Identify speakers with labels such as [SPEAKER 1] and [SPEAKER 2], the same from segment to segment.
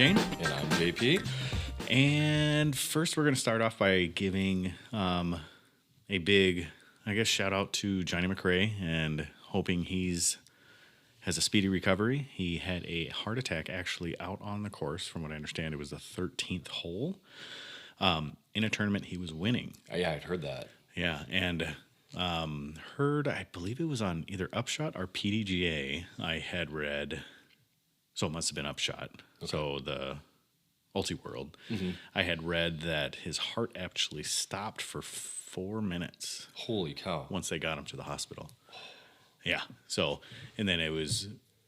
[SPEAKER 1] Shane.
[SPEAKER 2] And I'm JP.
[SPEAKER 1] And first, we're going to start off by giving a big, shout out to Johnny McRae and hoping has a speedy recovery. He had a heart attack actually out on the course. From what I understand, it was the 13th hole in a tournament he was winning.
[SPEAKER 2] Yeah, I'd heard that.
[SPEAKER 1] Yeah, and I believe it was on either Upshot or PDGA. I had read, so it must have been Upshot. Okay. So the Ulti-World. Mm-hmm. I had read that his heart actually stopped for 4 minutes.
[SPEAKER 2] Holy cow.
[SPEAKER 1] Once they got him to the hospital. Yeah. So, and then it was,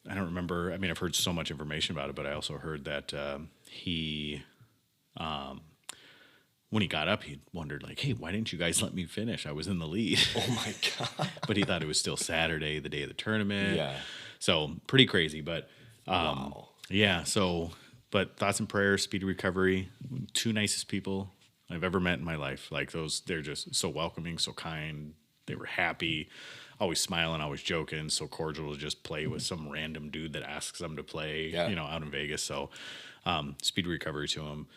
[SPEAKER 1] I don't remember, I've heard so much information about it, but I also heard that he, when he got up, he wondered, like, hey, why didn't you guys let me finish? I was in the lead.
[SPEAKER 2] Oh, my God.
[SPEAKER 1] But he thought it was still Saturday, the day of the tournament.
[SPEAKER 2] Yeah.
[SPEAKER 1] So, pretty crazy. But,
[SPEAKER 2] wow.
[SPEAKER 1] Yeah, so, but thoughts and prayers, speedy recovery. Two nicest people I've ever met in my life. Like, they're just so welcoming, so kind. They were happy, always smiling, always joking, so cordial to just play with some random dude that asks them to play, out in Vegas. So, speedy recovery to him.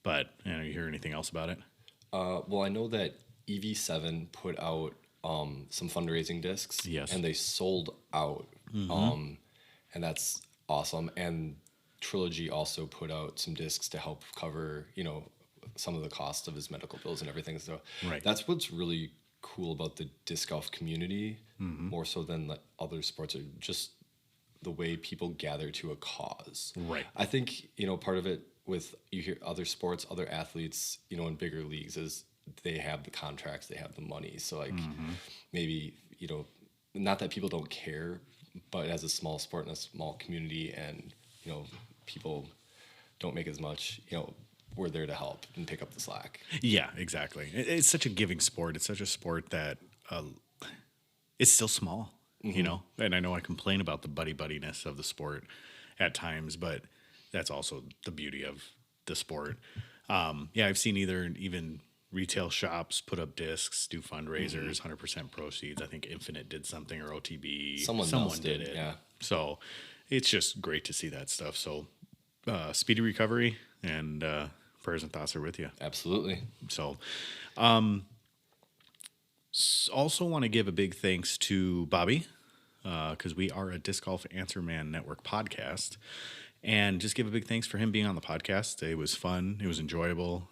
[SPEAKER 1] But, you hear anything else about it?
[SPEAKER 2] Well, I know that EV7 put out some fundraising discs.
[SPEAKER 1] Yes.
[SPEAKER 2] And they sold out. Mm-hmm. And that's awesome. And Trilogy also put out some discs to help cover, some of the cost of his medical bills and everything. So
[SPEAKER 1] right.
[SPEAKER 2] That's what's really cool about the disc golf community, more so than the other sports, are just the way people gather to a cause.
[SPEAKER 1] Right.
[SPEAKER 2] I think, part of it with, you hear other sports, other athletes, in bigger leagues, is they have the contracts, they have the money. So like maybe, not that people don't care, but as a small sport in a small community and, people don't make as much, we're there to help and pick up the slack.
[SPEAKER 1] Yeah, exactly. It's such a giving sport. It's such a sport that it's still small, and I know I complain about the buddy-buddiness of the sport at times, but that's also the beauty of the sport. I've seen even retail shops put up discs, do fundraisers, 100% proceeds. I think Infinite did something, or OTB. Someone did it.
[SPEAKER 2] Yeah.
[SPEAKER 1] So it's just great to see that stuff. So speedy recovery, and prayers and thoughts are with you.
[SPEAKER 2] Absolutely.
[SPEAKER 1] So also want to give a big thanks to Bobby, because we are a Disc Golf Answer Man Network podcast. And just give a big thanks for him being on the podcast. It was fun. It was enjoyable.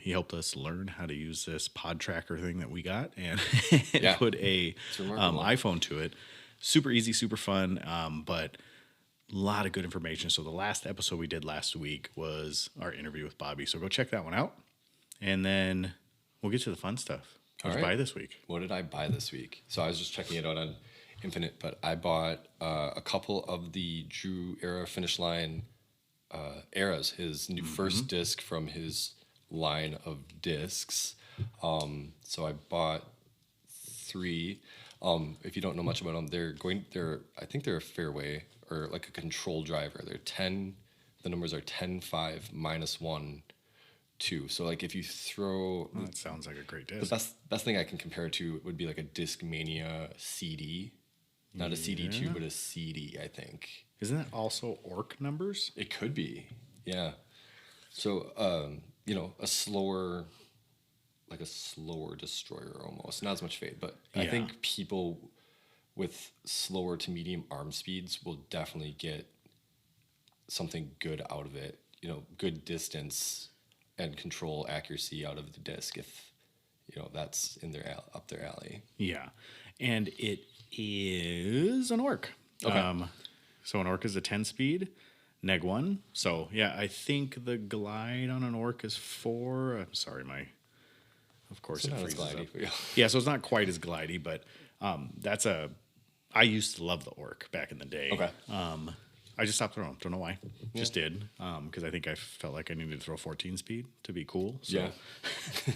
[SPEAKER 1] He helped us learn how to use this pod tracker thing that we got and put a iPhone to it. Super easy, super fun, but a lot of good information. So the last episode we did last week was our interview with Bobby. So go check that one out. And then we'll get to the fun stuff. What did you buy this week?
[SPEAKER 2] What did I buy this week? So I was just checking it out on Infinite, but I bought a couple of the Drew Era Finish Line eras, his new first disc from his line of discs. So I bought 3. If you don't know much about them, I think they're a fairway or like a control driver. They're 10. The numbers are 10, 5, -1, 2. So like if you throw,
[SPEAKER 1] that sounds like a great disc.
[SPEAKER 2] The best thing I can compare it to would be like a Discmania CD. Not a CD2, but a CD, I think.
[SPEAKER 1] Isn't that also ORC numbers?
[SPEAKER 2] It could be, yeah. So, a slower destroyer almost. Not as much fade, but I think people with slower to medium arm speeds will definitely get something good out of it. Good distance and control accuracy out of the disc if, that's up their alley.
[SPEAKER 1] Yeah, and it is an ORC.
[SPEAKER 2] Okay.
[SPEAKER 1] So an ORC is a 10-speed, neg 1. So, I think the glide on an ORC is 4. I'm sorry, of course it freezes up. Yeah, so it's not quite as glidey, but I used to love the ORC back in the day.
[SPEAKER 2] Okay.
[SPEAKER 1] I just stopped throwing. Don't know why. Just did. Because I think I felt like I needed to throw 14-speed to be cool. So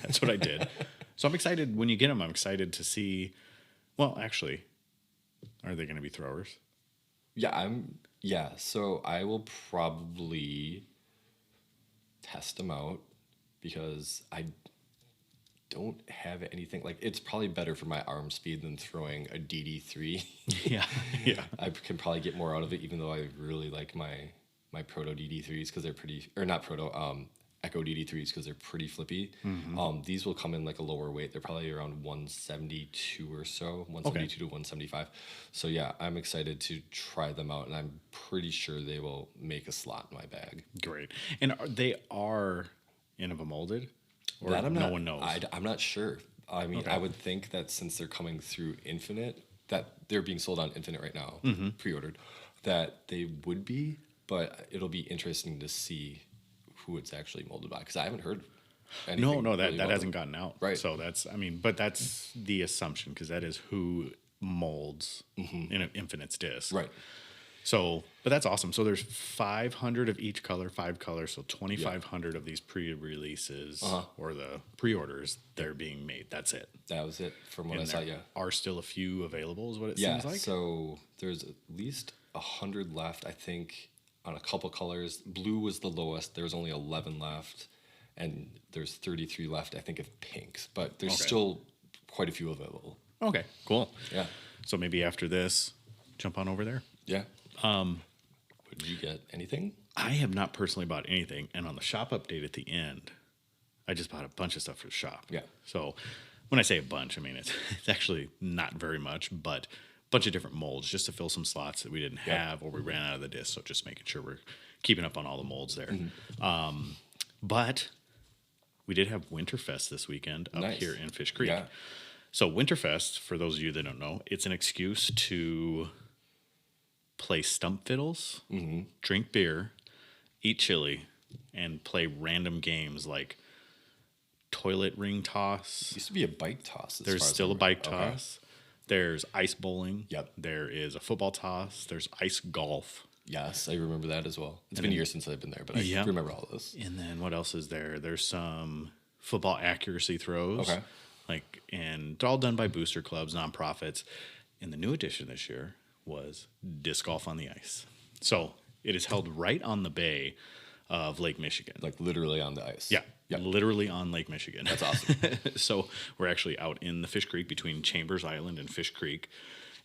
[SPEAKER 1] that's what I did. So I'm excited when you get them. I'm excited to see. Well, actually, are they going to be throwers?
[SPEAKER 2] Yeah, so I will probably test them out because I don't have anything like it's probably better for my arm speed than throwing a DD3.
[SPEAKER 1] Yeah.
[SPEAKER 2] I can probably get more out of it, even though I really like my my Proto DD3s because they're pretty, or not Proto, Echo DD3s because they're pretty flippy. These will come in like a lower weight. They're probably around 172 or so, 172 to 175. So yeah, I'm excited to try them out, and I'm pretty sure they will make a slot in my bag.
[SPEAKER 1] Great. And they are Innova molded, or
[SPEAKER 2] That
[SPEAKER 1] no one knows?
[SPEAKER 2] I'm not sure. I mean, I would think that since they're coming through Infinite, that they're being sold on Infinite right now, pre-ordered, that they would be, but it'll be interesting to see who it's actually molded by, because I haven't heard anything.
[SPEAKER 1] No, that
[SPEAKER 2] really about
[SPEAKER 1] hasn't
[SPEAKER 2] them.
[SPEAKER 1] gotten out.
[SPEAKER 2] Right.
[SPEAKER 1] So that's, I mean, but that's the assumption, because that is who molds in an Infinite's disc.
[SPEAKER 2] Right.
[SPEAKER 1] So, but that's awesome. So there's 500 of each color, 5 colors. So 2,500 of these pre-releases or the pre-orders, they're being made. That's it.
[SPEAKER 2] That was it from what I
[SPEAKER 1] And
[SPEAKER 2] saw,
[SPEAKER 1] there
[SPEAKER 2] yeah.
[SPEAKER 1] are still a few available, is what it
[SPEAKER 2] Yeah,
[SPEAKER 1] seems like.
[SPEAKER 2] so there's at least 100 left, I think, on a couple colors. Blue was the lowest. There was only 11 left, and there's 33 left, I think, of pinks. But there's still quite a few available.
[SPEAKER 1] Okay, cool.
[SPEAKER 2] Yeah.
[SPEAKER 1] So maybe after this, jump on over there.
[SPEAKER 2] Yeah. Would you get anything?
[SPEAKER 1] I have not personally bought anything, and on the shop update at the end, I just bought a bunch of stuff for the shop.
[SPEAKER 2] Yeah.
[SPEAKER 1] So when I say a bunch, I mean it's actually not very much, but a bunch of different molds just to fill some slots that we didn't have or we ran out of the disc. So just making sure we're keeping up on all the molds there. But we did have Winterfest this weekend up here in Fish Creek.
[SPEAKER 2] Yeah.
[SPEAKER 1] So Winterfest, for those of you that don't know, it's an excuse to play stump fiddles, drink beer, eat chili, and play random games like toilet ring toss.
[SPEAKER 2] Used to be a bike toss.
[SPEAKER 1] There's still a bike toss. There's ice bowling.
[SPEAKER 2] Yep.
[SPEAKER 1] There is a football toss. There's ice golf.
[SPEAKER 2] Yes, I remember that as well. It's been years since I've been there, but I remember all of this.
[SPEAKER 1] And then what else is there? There's some football accuracy throws.
[SPEAKER 2] Okay.
[SPEAKER 1] And they're all done by booster clubs, nonprofits. And the new addition this year was disc golf on the ice. So it is held right on the bay of Lake Michigan.
[SPEAKER 2] Like literally on the ice.
[SPEAKER 1] Yeah.
[SPEAKER 2] Yep.
[SPEAKER 1] Literally on Lake Michigan.
[SPEAKER 2] That's awesome.
[SPEAKER 1] So we're actually out in the Fish Creek between Chambers Island and Fish Creek,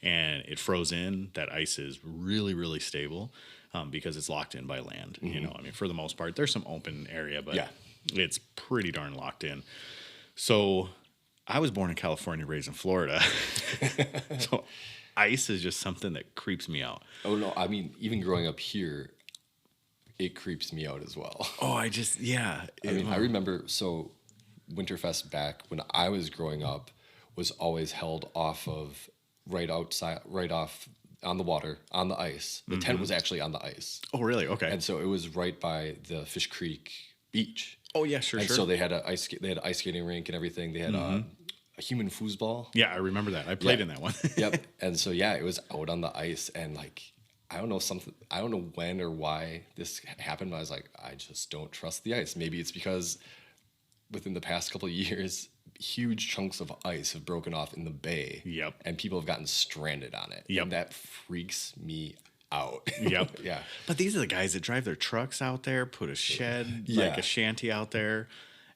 [SPEAKER 1] and it froze in. That ice is really, really stable because it's locked in by land. You know, I mean, for the most part, there's some open area, but it's pretty darn locked in. So I was born in California, raised in Florida. So ice is just something that creeps me out.
[SPEAKER 2] Oh, no. I mean, even growing up here, it creeps me out as well.
[SPEAKER 1] Oh, I mean,
[SPEAKER 2] I remember, so Winterfest back when I was growing up was always held off of right off on the water, on the ice. The tent was actually on the ice.
[SPEAKER 1] Oh, really? Okay.
[SPEAKER 2] And so it was right by the Fish Creek beach.
[SPEAKER 1] Oh, yeah, sure.
[SPEAKER 2] So they had ice skating rink and everything. They had a human foosball.
[SPEAKER 1] Yeah, I remember that. I played in that one.
[SPEAKER 2] Yep. And so, yeah, it was out on the ice, and like, I don't know when or why this happened, but I was like, I just don't trust the ice. Maybe it's because within the past couple of years, huge chunks of ice have broken off in the bay.
[SPEAKER 1] Yep.
[SPEAKER 2] And people have gotten stranded on it.
[SPEAKER 1] Yep.
[SPEAKER 2] And that freaks me out.
[SPEAKER 1] Yep.
[SPEAKER 2] Yeah.
[SPEAKER 1] But these are the guys that drive their trucks out there, put a shed, like a shanty out there,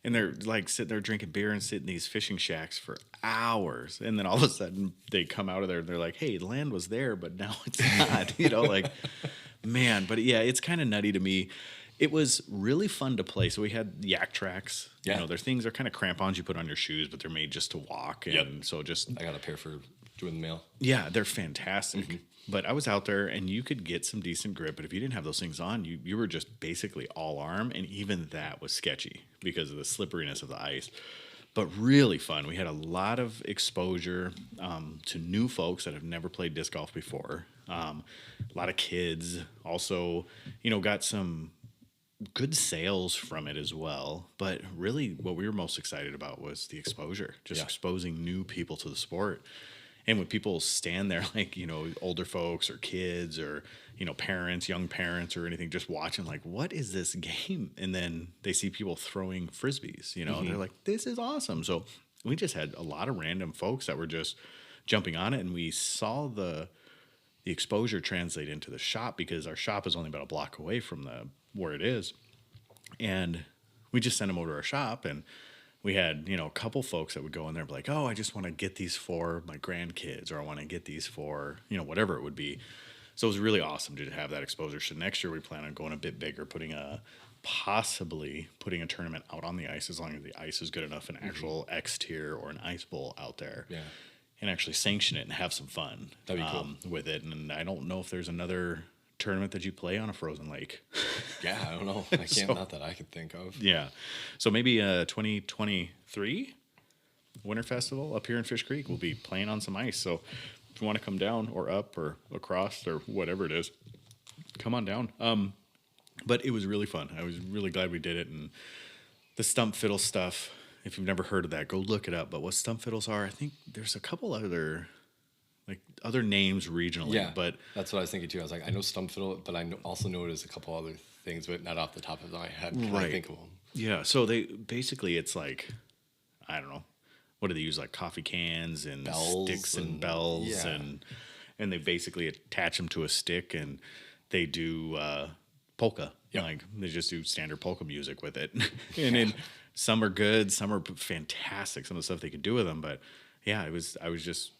[SPEAKER 1] and they're like sitting there drinking beer and sit in these fishing shacks for hours. And then all of a sudden they come out of there and they're like, hey, the land was there, but now it's not, man. But yeah, it's kind of nutty to me. It was really fun to play. So we had yak tracks.
[SPEAKER 2] Yeah.
[SPEAKER 1] They're things, they're kind of crampons you put on your shoes, but they're made just to walk. And so just,
[SPEAKER 2] I got a pair for doing the mail.
[SPEAKER 1] yeah, they're fantastic. But I was out there and you could get some decent grip, but if you didn't have those things on, you were just basically all arm, and even that was sketchy because of the slipperiness of the ice. But really fun. We had a lot of exposure to new folks that have never played disc golf before. A lot of kids also, got some good sales from it as well. But really what we were most excited about was the exposure, just exposing new people to the sport. And when people stand there, like, older folks or kids or, parents, young parents or anything, just watching, like, what is this game? And then they see people throwing Frisbees, they're like, this is awesome. So we just had a lot of random folks that were just jumping on it. And we saw the exposure translate into the shop because our shop is only about a block away from where it is. And we just sent them over to our shop, and we had, a couple folks that would go in there and be like, oh, I just want to get these for my grandkids, or I want to get these for, whatever it would be. So it was really awesome to have that exposure. So next year we plan on going a bit bigger, possibly putting a tournament out on the ice, as long as the ice is good enough, an actual X tier or an ice bowl out there.
[SPEAKER 2] Yeah.
[SPEAKER 1] And actually sanction it and have some fun
[SPEAKER 2] That'd be cool.
[SPEAKER 1] with it. And I don't know if there's another tournament that you play on a frozen lake.
[SPEAKER 2] Yeah, I don't know. I can't, not that I could think of.
[SPEAKER 1] Yeah. So maybe 2023 Winter Festival up here in Fish Creek, we'll be playing on some ice. So if you want to come down or up or across or whatever it is, come on down. But it was really fun. I was really glad we did it. And the stump fiddle stuff, if you've never heard of that, go look it up. But what stump fiddles are, I think there's a couple other names regionally.
[SPEAKER 2] Yeah,
[SPEAKER 1] but
[SPEAKER 2] that's what I was thinking too. I was like, I know stump fiddle, but I also know there's a couple other things, but not off the top of my head.
[SPEAKER 1] Right.
[SPEAKER 2] I think of them.
[SPEAKER 1] Yeah, so they basically, it's like, I don't know, what do they use, like coffee cans and
[SPEAKER 2] Bells
[SPEAKER 1] sticks and bells, and they basically attach them to a stick, and they do polka.
[SPEAKER 2] Yep.
[SPEAKER 1] Like they just do standard polka music with it. And then some are good, some are fantastic, some of the stuff they could do with them. But yeah, I was just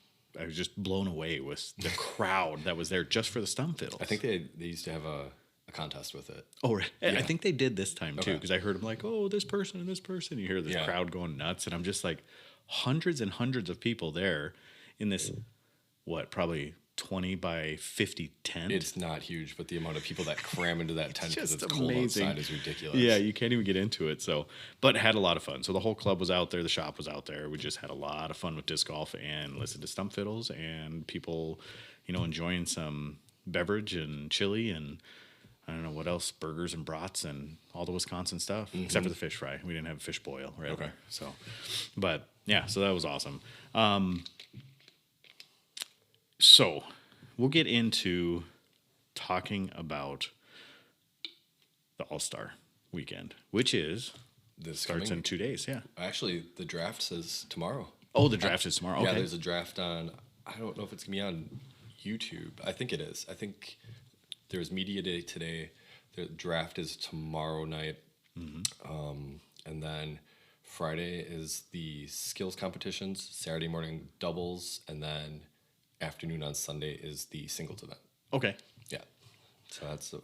[SPEAKER 1] blown away with the crowd that was there just for the stump fiddles.
[SPEAKER 2] I think they used to have a contest with it.
[SPEAKER 1] Oh, right.
[SPEAKER 2] Yeah.
[SPEAKER 1] I think they did this time too,
[SPEAKER 2] Okay.
[SPEAKER 1] because I heard them like, oh, this person and this person. You hear this crowd going nuts, and I'm just like, hundreds and hundreds of people there in this, probably 20 by 50 tent.
[SPEAKER 2] It's not huge, but the amount of people that cram into that tent because
[SPEAKER 1] just
[SPEAKER 2] it's cold
[SPEAKER 1] amazing.
[SPEAKER 2] outside is ridiculous.
[SPEAKER 1] Yeah, you can't even get into it. So, but had a lot of fun. So the whole club was out there, the shop was out there. We just had a lot of fun with disc golf and listened to stump fiddles and people, enjoying some beverage and chili and I don't know what else, burgers and brats and all the Wisconsin stuff, except for the fish fry. We didn't have a fish boil, right?
[SPEAKER 2] Okay.
[SPEAKER 1] So, but yeah, so that was awesome. So we'll get into talking about the All-Star Weekend, which starts in 2 days. Yeah.
[SPEAKER 2] Actually, the draft says tomorrow.
[SPEAKER 1] Oh, the draft is tomorrow. Okay.
[SPEAKER 2] Yeah, there's a draft on. I don't know if it's gonna be on YouTube. I think it is. I think there's media day today. The draft is tomorrow night, and then Friday is the skills competitions. Saturday morning doubles, and then afternoon on Sunday is the singles event.
[SPEAKER 1] Okay.
[SPEAKER 2] Yeah, so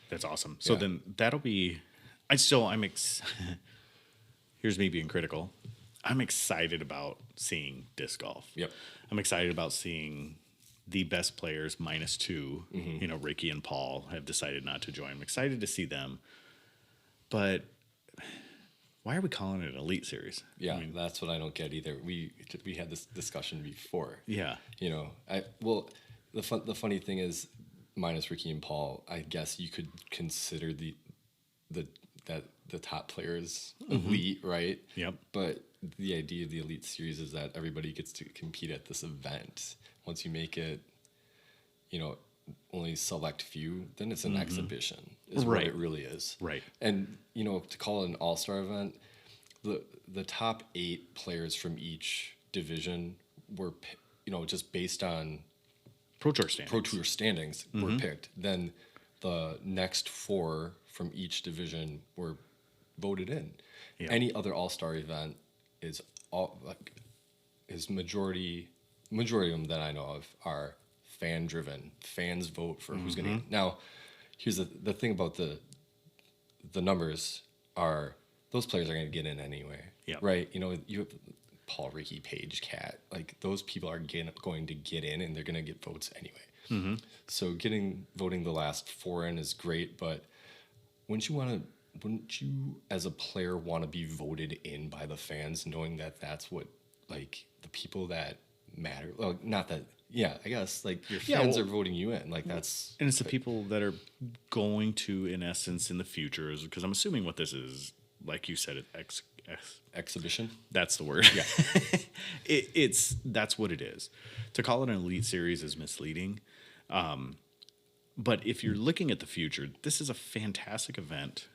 [SPEAKER 1] That's awesome. So
[SPEAKER 2] Yeah.
[SPEAKER 1] then that'll be. Here's me being critical. I'm excited about seeing disc golf.
[SPEAKER 2] Yep.
[SPEAKER 1] I'm excited about seeing the best players -2. Ricky and Paul have decided not to join. I'm excited to see them. But why are we calling it an elite series?
[SPEAKER 2] Yeah, that's what I don't get either. We had this discussion before.
[SPEAKER 1] Yeah.
[SPEAKER 2] The funny thing is, minus Ricky and Paul, I guess you could consider the top players elite, right?
[SPEAKER 1] Yep.
[SPEAKER 2] But the idea of the elite series is that everybody gets to compete at this event. Once you make it, only select few, then it's an exhibition. Is what
[SPEAKER 1] Right.
[SPEAKER 2] it really is.
[SPEAKER 1] Right.
[SPEAKER 2] And to call it an all-star event, the top 8 players from each division were just based on
[SPEAKER 1] Pro Tour standings.
[SPEAKER 2] Pro Tour standings were picked. Then the next 4 from each division were voted in.
[SPEAKER 1] Yeah.
[SPEAKER 2] Any other all-star event is majority of them that I know of are fan driven. Fans vote for who's going to. Now, here's the thing about the numbers are those players are going to get in anyway.
[SPEAKER 1] Yeah.
[SPEAKER 2] Right. You have Paul, Ricky, Paige, Kat. Like those people are going to get in, and they're going to get votes anyway. So voting the last 4 in is great, but wouldn't you as a player want to be voted in by the fans, knowing that that's what the people that matter? Well, not that. Yeah, I guess your fans are voting you in. That's
[SPEAKER 1] And it's the people that are going to, in essence, in the future, because I'm assuming what this is, like you said,
[SPEAKER 2] exhibition.
[SPEAKER 1] That's the word.
[SPEAKER 2] Yeah.
[SPEAKER 1] That's what it is. To call it an elite series is misleading. But if you're looking at the future, this is a fantastic event.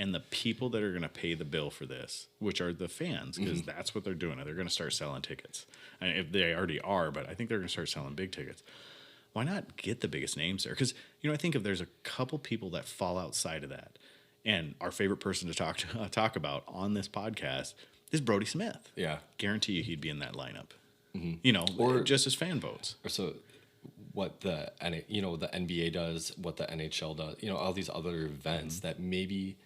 [SPEAKER 1] And the people that are going to pay the bill for this, which are the fans, because that's what they're doing. They're going to start selling tickets. And if they already are, but I think they're going to start selling big tickets. Why not get the biggest names there? Because, I think if there's a couple people that fall outside of that, and our favorite person to talk about on this podcast is Brody Smith.
[SPEAKER 2] Yeah.
[SPEAKER 1] Guarantee you he'd be in that lineup.
[SPEAKER 2] Or
[SPEAKER 1] just as fan votes.
[SPEAKER 2] So what the the NBA does, what the NHL does, all these other events that maybe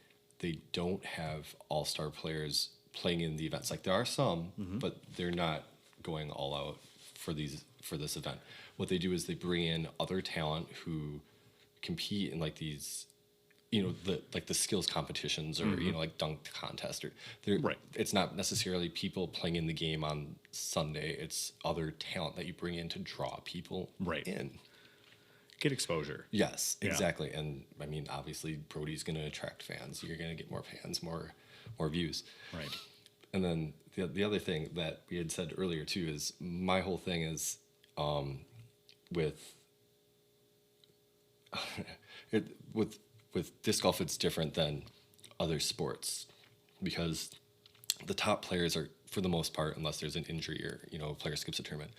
[SPEAKER 2] they don't have all-star players playing in the events. Like there are some, but they're not going all out for this event. What they do is they bring in other talent who compete in like these the skills competitions or like dunk contest or
[SPEAKER 1] Right.
[SPEAKER 2] it's not necessarily people playing in the game on Sunday. It's other talent that you bring in to draw people in.
[SPEAKER 1] Get exposure.
[SPEAKER 2] Yes,
[SPEAKER 1] Yeah.
[SPEAKER 2] exactly. And I mean, obviously Brody's going to attract fans. You're going to get more fans, more views.
[SPEAKER 1] Right.
[SPEAKER 2] And then the other thing that we had said earlier too is my whole thing is with with disc golf, it's different than other sports because the top players are, for the most part, unless there's an injury or a player skips a tournament,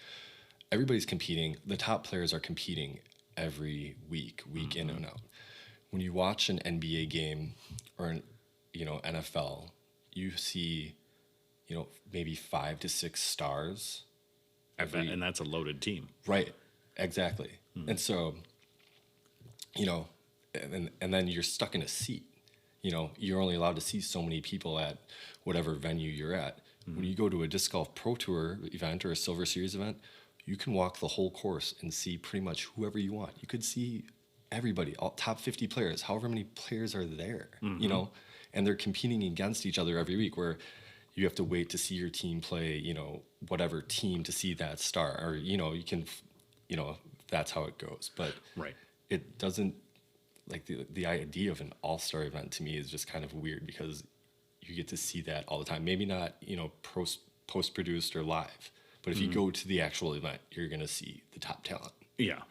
[SPEAKER 2] everybody's competing. The top players are competing every week in and out. When you watch an NBA game or an NFL, you see maybe 5 to 6 stars
[SPEAKER 1] And that's a loaded team.
[SPEAKER 2] Right, exactly. And so, and then you're stuck in a seat. You're only allowed to see so many people at whatever venue you're at. When you go to a disc golf pro tour event or a Silver Series event, you can walk the whole course and see pretty much whoever you want. You could see everybody, all top 50 players, however many players are there, and they're competing against each other every week where you have to wait to see your team play, whatever team to see that star, or, you can, that's how it goes. But it doesn't, like the idea of an all-star event to me is just kind of weird because you get to see that all the time. Maybe not, post-produced or live, but if you go to the actual event, you're going to see the top talent.
[SPEAKER 1] Yeah.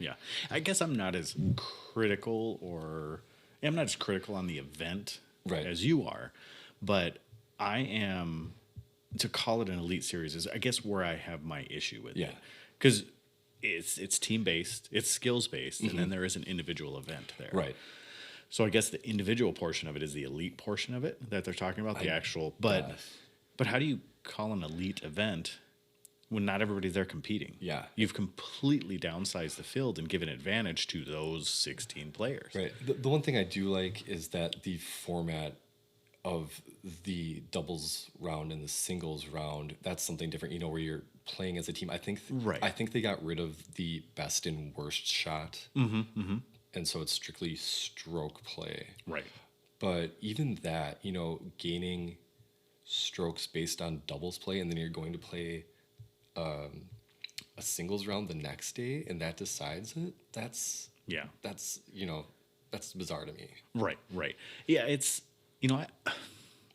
[SPEAKER 1] I guess I'm not as critical on the event as you are, but I am, to call it an elite series is I guess where I have my issue with it. Because it's team-based, it's skills-based, and then there is an individual event there.
[SPEAKER 2] Right.
[SPEAKER 1] So I guess the individual portion of it is the elite portion of it that they're talking about, but how do you call an elite event when not everybody's there competing?
[SPEAKER 2] Yeah.
[SPEAKER 1] You've completely downsized the field and given advantage to those 16 players.
[SPEAKER 2] Right. The one thing I do like is that the format of the doubles round and the singles round, that's something different, where you're playing as a team. I think they got rid of the best and worst shot. And so it's strictly stroke play.
[SPEAKER 1] Right.
[SPEAKER 2] But even that, gaining strokes based on doubles play, and then you're going to play a singles round the next day, and that decides it. That's bizarre to me.
[SPEAKER 1] Right. Yeah, it's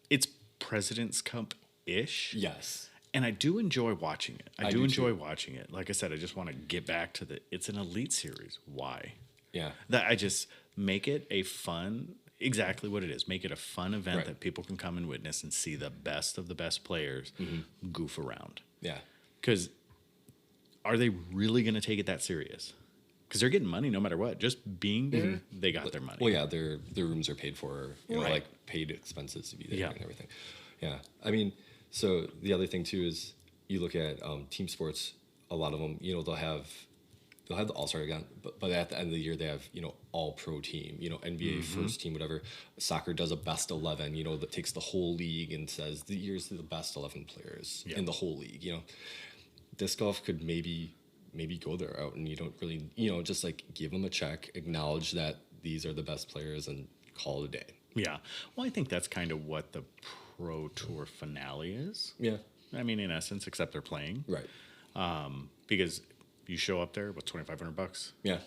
[SPEAKER 1] it's President's Cup-ish.
[SPEAKER 2] Yes.
[SPEAKER 1] And I do enjoy watching it. I do enjoy
[SPEAKER 2] too.
[SPEAKER 1] watching it. Like I said, I just want to get back to it's an elite series. Why?
[SPEAKER 2] Yeah.
[SPEAKER 1] That I just make it a fun, exactly what it is. Make it a fun event that people can come and witness and see the best of the best players goof around.
[SPEAKER 2] Yeah.
[SPEAKER 1] Because are they really going to take it that serious? Because they're getting money no matter what. Just being there, they got their money.
[SPEAKER 2] Well, yeah, their rooms are paid for, like paid expenses to be there and everything. Yeah. I mean, so the other thing too is you look at team sports, a lot of them, they'll have the All-Star again, but at the end of the year they have, all pro team, NBA first team, whatever. Soccer does a best 11, that takes the whole league and says here's the best 11 players in the whole league, Disc golf could maybe go there out and you don't really, just like give them a check, acknowledge that these are the best players and call it a day.
[SPEAKER 1] Yeah. Well, I think that's kind of what the Pro Tour finale is.
[SPEAKER 2] Yeah.
[SPEAKER 1] I mean, in essence, except they're playing.
[SPEAKER 2] Right.
[SPEAKER 1] Because you show up there with $2,500.
[SPEAKER 2] Yeah.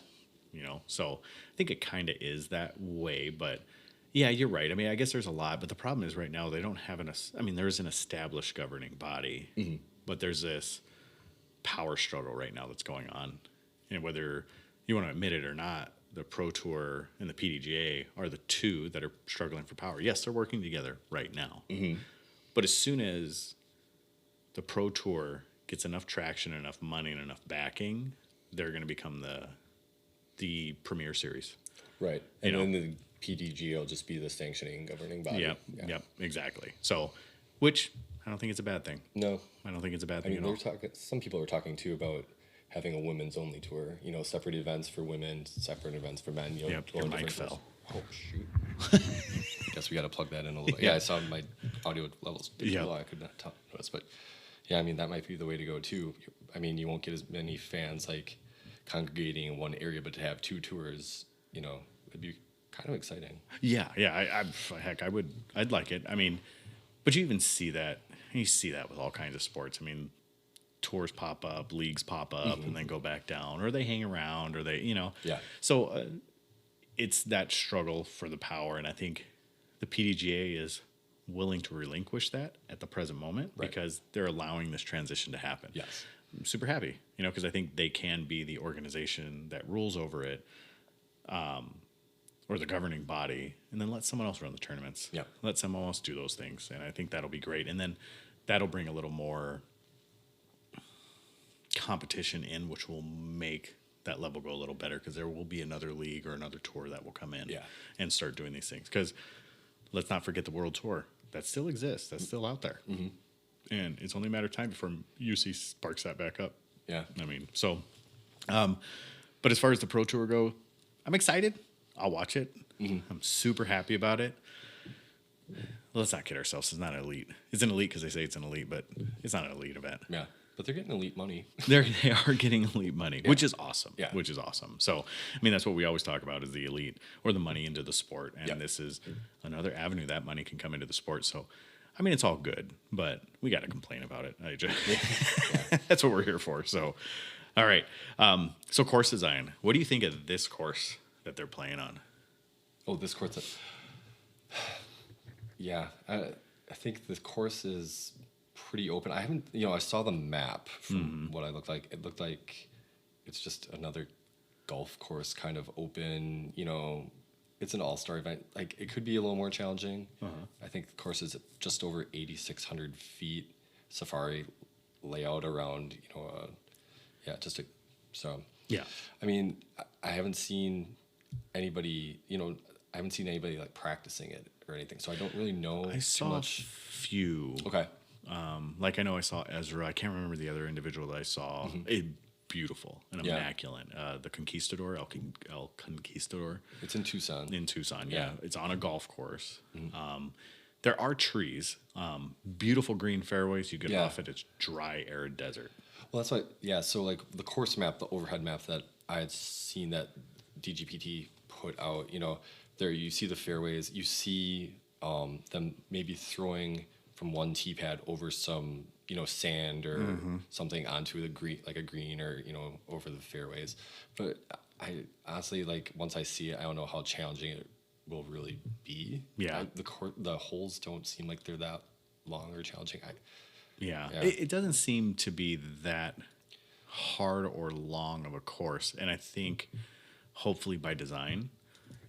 [SPEAKER 1] So I think it kind of is that way, but yeah, you're right. I mean, I guess there's a lot, but the problem is right now they don't have there's an established governing body, but there's this power struggle right now that's going on. And whether you want to admit it or not, the Pro Tour and the PDGA are the two that are struggling for power. Yes, they're working together right now. But as soon as the Pro Tour gets enough traction, enough money, and enough backing, they're going to become the premier series.
[SPEAKER 2] Right. And then the PDGA will just be the sanctioning governing body.
[SPEAKER 1] Yep, exactly. So, which I don't think it's a bad thing.
[SPEAKER 2] No.
[SPEAKER 1] I don't think it's a bad thing at all.
[SPEAKER 2] Some people are talking too about having a women's only tour. You know, separate events for women, separate events for men. You know,
[SPEAKER 1] Yep, your mic fell.
[SPEAKER 2] Oh shoot! Guess we got to plug that in a little. Yeah, I saw my audio levels dipped a little. I could not notice, but yeah, I mean that might be the way to go too. I mean, you won't get as many fans like congregating in one area, but to have two tours, you know, it'd be kind of exciting.
[SPEAKER 1] Yeah, heck, I'd like it. I mean, but you even see that. You see that with all kinds of sports. I mean, tours pop up, leagues pop up, and then go back down, or they hang around, or they, you know.
[SPEAKER 2] Yeah.
[SPEAKER 1] So it's that struggle for the power, and I think the PDGA is willing to relinquish that at the present moment because they're allowing this transition to happen.
[SPEAKER 2] Yes.
[SPEAKER 1] I'm super happy, you know, because I think they can be the organization that rules over it, or the governing body, and then let someone else run the tournaments.
[SPEAKER 2] Yeah.
[SPEAKER 1] Let someone else do those things, and I think that'll be great. And then that'll bring a little more competition in, which will make that level go a little better because there will be another league or another tour that will come in and start doing these things. Because let's not forget the World Tour. That still exists. That's still out there. And it's only a matter of time before UC sparks that back up.
[SPEAKER 2] Yeah.
[SPEAKER 1] I mean, so, but as far as the Pro Tour go, I'm excited. I'll watch it. I'm super happy about it. Let's not kid ourselves. It's not an elite. It's an elite because they say it's an elite, but it's not an elite event.
[SPEAKER 2] Yeah. But they're getting elite money.
[SPEAKER 1] They are getting elite money, which is awesome.
[SPEAKER 2] Yeah.
[SPEAKER 1] Which is awesome. So, I mean, that's what we always talk about is the elite or the money into the sport. And this is another avenue that money can come into the sport. So, I mean, it's all good, but we got to complain about it. That's what we're here for. So, all right. So course design. What do you think of this course that they're playing on?
[SPEAKER 2] Oh, this course. Yeah. I think the course is pretty open. I haven't, I saw the map from what I looked like. It looked like it's just another golf course, kind of open, it's an all-star event. Like, it could be a little more challenging. I think the course is just over 8,600 feet. Safari layout around,
[SPEAKER 1] Yeah.
[SPEAKER 2] I mean, I haven't seen anybody, like practicing it or anything. So I don't really know
[SPEAKER 1] I saw
[SPEAKER 2] too much.
[SPEAKER 1] a few.
[SPEAKER 2] Okay.
[SPEAKER 1] Like I know I saw Ezra. I can't remember the other individual that I saw. Beautiful and immaculate. The Conquistador, El Conquistador.
[SPEAKER 2] It's in Tucson.
[SPEAKER 1] Yeah. It's on a golf course. There are trees. Beautiful green fairways. You get off it. It's dry, arid desert.
[SPEAKER 2] Well, that's what. Yeah. So like the course map, the overhead map that I had seen that DGPT put out. There you see the fairways. You see them maybe throwing from one tee pad over some sand or something onto the green, like a green, or over the fairways. But I honestly, like, once I see it, I don't know how challenging it will really be.
[SPEAKER 1] Yeah.
[SPEAKER 2] The holes don't seem like they're that long or challenging.
[SPEAKER 1] It doesn't seem to be that hard or long of a course, and I think hopefully by design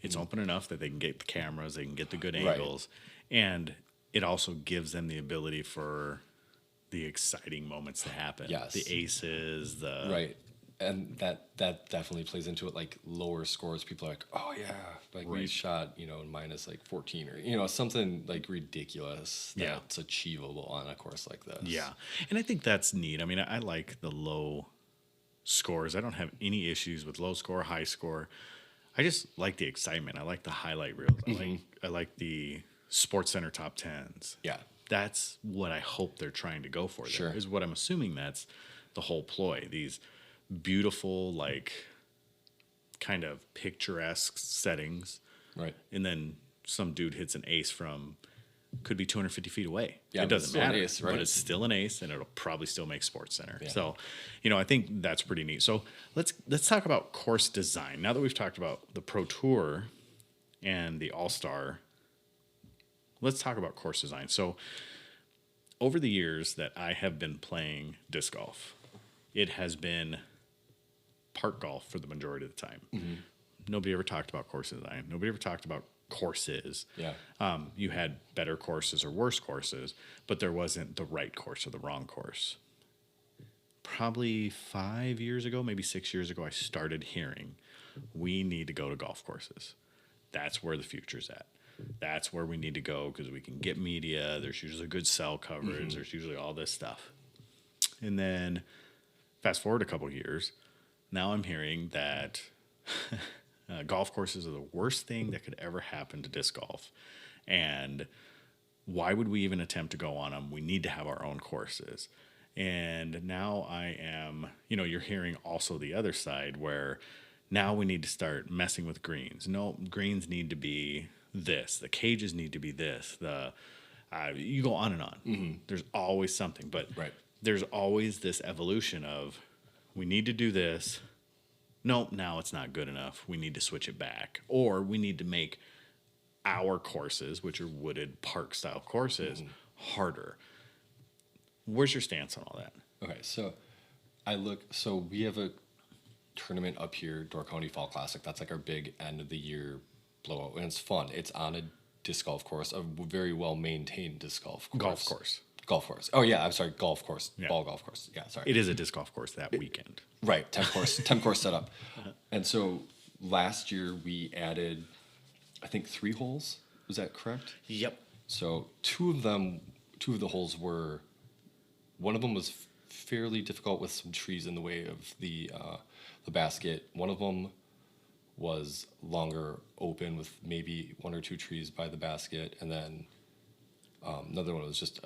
[SPEAKER 1] it's open enough that they can get the cameras, they can get the good angles, and it also gives them the ability for the exciting moments to happen.
[SPEAKER 2] Yes.
[SPEAKER 1] The aces,
[SPEAKER 2] right. And that definitely plays into it. Like lower scores, people are like, oh yeah, like we shot, minus like 14 or, something like ridiculous that's achievable on a course like this.
[SPEAKER 1] Yeah. And I think that's neat. I mean, I like the low scores. I don't have any issues with low score, high score. I just like the excitement. I like the highlight reels. I like the Sports Center top 10s.
[SPEAKER 2] Yeah.
[SPEAKER 1] That's what I hope they're trying to go for there.
[SPEAKER 2] Sure.
[SPEAKER 1] Is what I'm assuming that's the whole ploy. These beautiful, like, kind of picturesque settings.
[SPEAKER 2] Right.
[SPEAKER 1] And then some dude hits an ace from, could be 250 feet away.
[SPEAKER 2] Yeah,
[SPEAKER 1] it doesn't matter.
[SPEAKER 2] An ace, right?
[SPEAKER 1] But it's still an ace, and it'll probably still make Sports Center.
[SPEAKER 2] Yeah.
[SPEAKER 1] So, I think that's pretty neat. So let's talk about course design. Now that we've talked about the Pro Tour and the All-Star, let's talk about course design. So over the years that I have been playing disc golf, it has been park golf for the majority of the time. Nobody ever talked about course design. Nobody ever talked about courses.
[SPEAKER 2] Yeah.
[SPEAKER 1] You had better courses or worse courses, but there wasn't the right course or the wrong course. Probably 5 years ago, maybe 6 years ago, I started hearing we need to go to golf courses. That's where the future's at. That's where we need to go because we can get media. There's usually good cell coverage. There's usually all this stuff. And then Fast forward a couple years, now I'm hearing that golf courses are the worst thing that could ever happen to disc golf. And why would we even attempt to go on them? We need to have our own courses. And now I am, you're hearing also the other side where now we need to start messing with greens. No, greens need to be this. The cages need to be this. You go on and on. Mm-hmm. There's always something. But there's always this evolution of we need to do this. Nope, now it's not good enough. We need to switch it back. Or we need to make our courses, which are wooded park style courses, harder. Where's your stance on all that?
[SPEAKER 2] Okay, so we have a tournament up here, Door County Fall Classic. That's like our big end of the year blowout, and it's fun. It's on a disc golf course, a very well maintained disc golf course. Golf course. Oh yeah, I'm sorry, golf course, ball golf course. Yeah, sorry.
[SPEAKER 1] It is a disc golf course that weekend.
[SPEAKER 2] Right, 10 course setup. And so last year we added, I think 3 holes. Was that correct?
[SPEAKER 1] Yep.
[SPEAKER 2] So two of the holes were, one of them was fairly difficult with some trees in the way of the basket. One of them was longer, open with maybe 1 or 2 trees by the basket, and then another one was just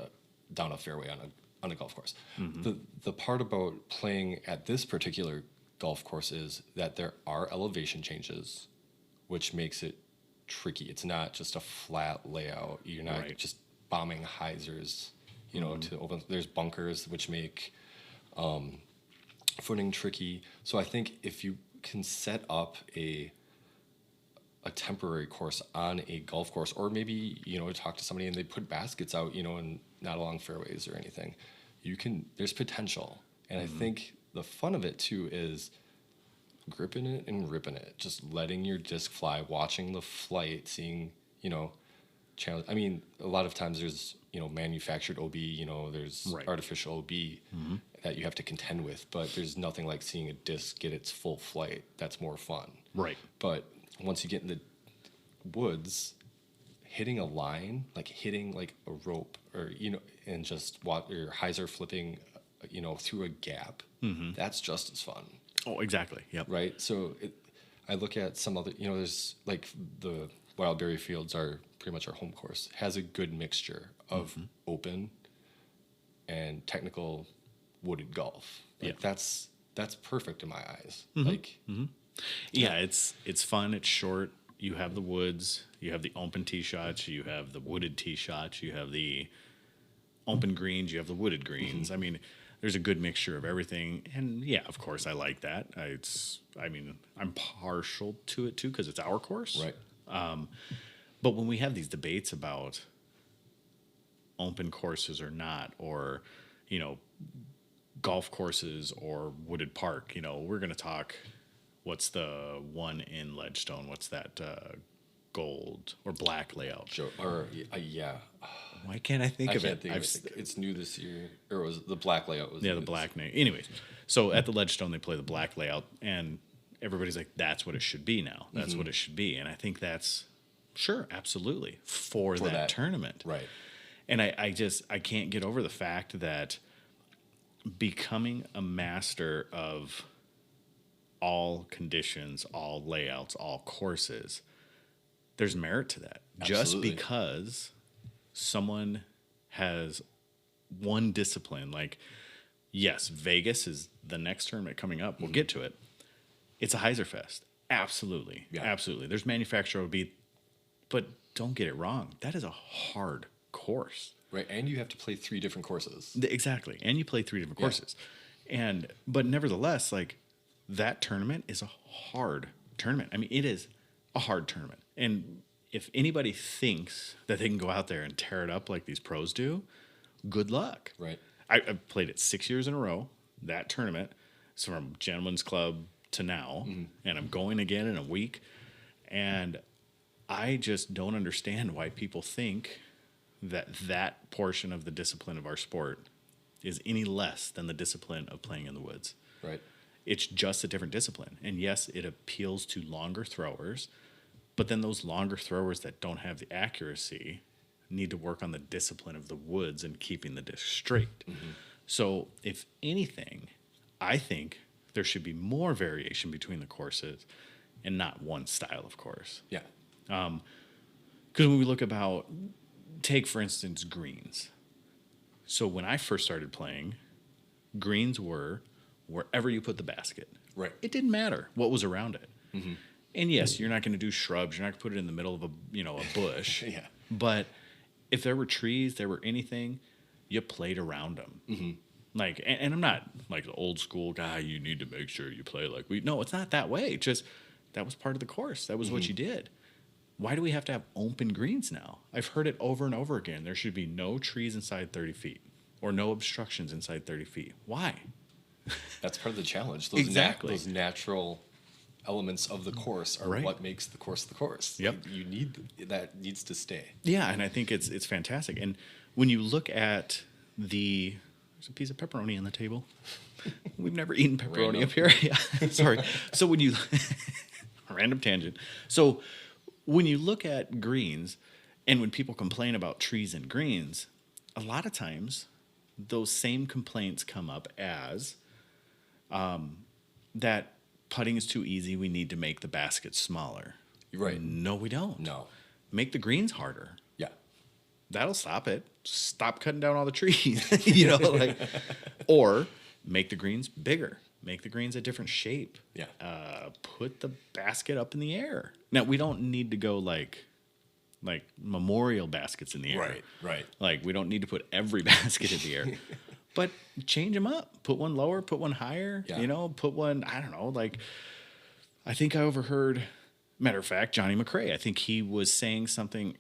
[SPEAKER 2] down a fairway on a golf course. Mm-hmm. The part about playing at this particular golf course is that there are elevation changes, which makes it tricky. It's not just a flat layout. You're not just bombing hyzers, to open. There's bunkers, which make footing tricky. So I think if you can set up a temporary course on a golf course, or maybe, talk to somebody and they put baskets out, and not along fairways or anything, there's potential. And I think the fun of it too is gripping it and ripping it, just letting your disc fly, watching the flight, seeing, challenge. I mean, a lot of times there's, manufactured OB, there's artificial OB that you have to contend with, but there's nothing like seeing a disc get its full flight. That's more fun.
[SPEAKER 1] Right.
[SPEAKER 2] But once you get in the woods, hitting a line, like hitting like a rope, or, and just your hyzer flipping, through a gap, that's just as fun.
[SPEAKER 1] Oh, exactly. Yep.
[SPEAKER 2] Right. So I look at some other, there's like the Wildberry Fields are pretty much our home course, has a good mixture of open and technical wooded golf. Like that's perfect in my eyes. Like,
[SPEAKER 1] yeah, it's fun. It's short. You have the woods, you have the open tee shots, you have the wooded tee shots, you have the open greens, you have the wooded greens. I mean, there's a good mixture of everything. And yeah, of course I like that. I'm partial to it too, because it's our course.
[SPEAKER 2] Right.
[SPEAKER 1] But when we have these debates about open courses or not, or, golf courses or wooded park, we're going to talk, what's the one in Ledgestone? What's that gold or black layout?
[SPEAKER 2] Sure. Or, yeah.
[SPEAKER 1] Why can't I think of it?
[SPEAKER 2] It's new this year. Or was the black layout?
[SPEAKER 1] The black name. Anyways, so at the Ledgestone, they play the black layout, and everybody's like, that's what it should be now. That's what it should be. And I think that's, sure, absolutely, for that tournament.
[SPEAKER 2] Right.
[SPEAKER 1] And I can't get over the fact that becoming a master of all conditions, all layouts, all courses, there's merit to that.
[SPEAKER 2] Absolutely.
[SPEAKER 1] Just because someone has one discipline, like, yes, Vegas is the next tournament coming up. We'll get to it. It's a Hyzer Fest. Absolutely. Yeah. Absolutely. There's manufacturer OB, but don't get it wrong. That is a hard course.
[SPEAKER 2] Right. And you have to play 3 different courses.
[SPEAKER 1] Exactly. And you play 3 different courses. But nevertheless, like, that tournament is a hard tournament. I mean, it is a hard tournament. And if anybody thinks that they can go out there and tear it up like these pros do, good luck.
[SPEAKER 2] Right.
[SPEAKER 1] I've played it 6 years in a row, that tournament. So from Gentlemen's Club to now, and I'm going again in a week. And I just don't understand why people think that portion of the discipline of our sport is any less than the discipline of playing in the woods.
[SPEAKER 2] Right.
[SPEAKER 1] It's just a different discipline. And yes, it appeals to longer throwers, but then those longer throwers that don't have the accuracy need to work on the discipline of the woods and keeping the disc straight. So if anything, I think there should be more variation between the courses and not one style of course.
[SPEAKER 2] Yeah.
[SPEAKER 1] Because when we look about, take for instance, greens. So when I first started playing, greens were wherever you put the basket.
[SPEAKER 2] Right.
[SPEAKER 1] It didn't matter what was around it. And yes, you're not going to do shrubs. You're not going to put it in the middle of a bush.
[SPEAKER 2] Yeah.
[SPEAKER 1] But if there were trees, there were anything, you played around them. Like, and I'm not like the old school guy. You need to make sure you play like we. No, it's not that way. Just that was part of the course. That was what you did. Why do we have to have open greens now? I've heard it over and over again. There should be no trees inside 30 feet or no obstructions inside 30 feet. Why?
[SPEAKER 2] That's part of the challenge. Those
[SPEAKER 1] Exactly.
[SPEAKER 2] those natural elements of the course are
[SPEAKER 1] Right.
[SPEAKER 2] what makes the course the course.
[SPEAKER 1] Yep.
[SPEAKER 2] You need that needs to stay.
[SPEAKER 1] Yeah, and I think it's fantastic. And when you look at there's a piece of pepperoni on the table. We've never eaten pepperoni
[SPEAKER 2] Random.
[SPEAKER 1] up here. Yeah, sorry. So when you random tangent. So when you look at greens, and when people complain about trees and greens, a lot of times those same complaints come up as that putting is too easy. We need to make the basket smaller.
[SPEAKER 2] Right.
[SPEAKER 1] No, we don't.
[SPEAKER 2] No.
[SPEAKER 1] Make the greens harder.
[SPEAKER 2] Yeah.
[SPEAKER 1] That'll stop it. Stop cutting down all the trees, or make the greens bigger. Make the greens a different shape.
[SPEAKER 2] Yeah.
[SPEAKER 1] Put the basket up in the air. Now we don't need to go like memorial baskets in the air.
[SPEAKER 2] Right. Right.
[SPEAKER 1] Like we don't need to put every basket in the air, but change them up. Put one lower. Put one higher.
[SPEAKER 2] Yeah.
[SPEAKER 1] Put one. I don't know. Like I think I overheard. Matter of fact, Johnny McRae. I think he was saying something.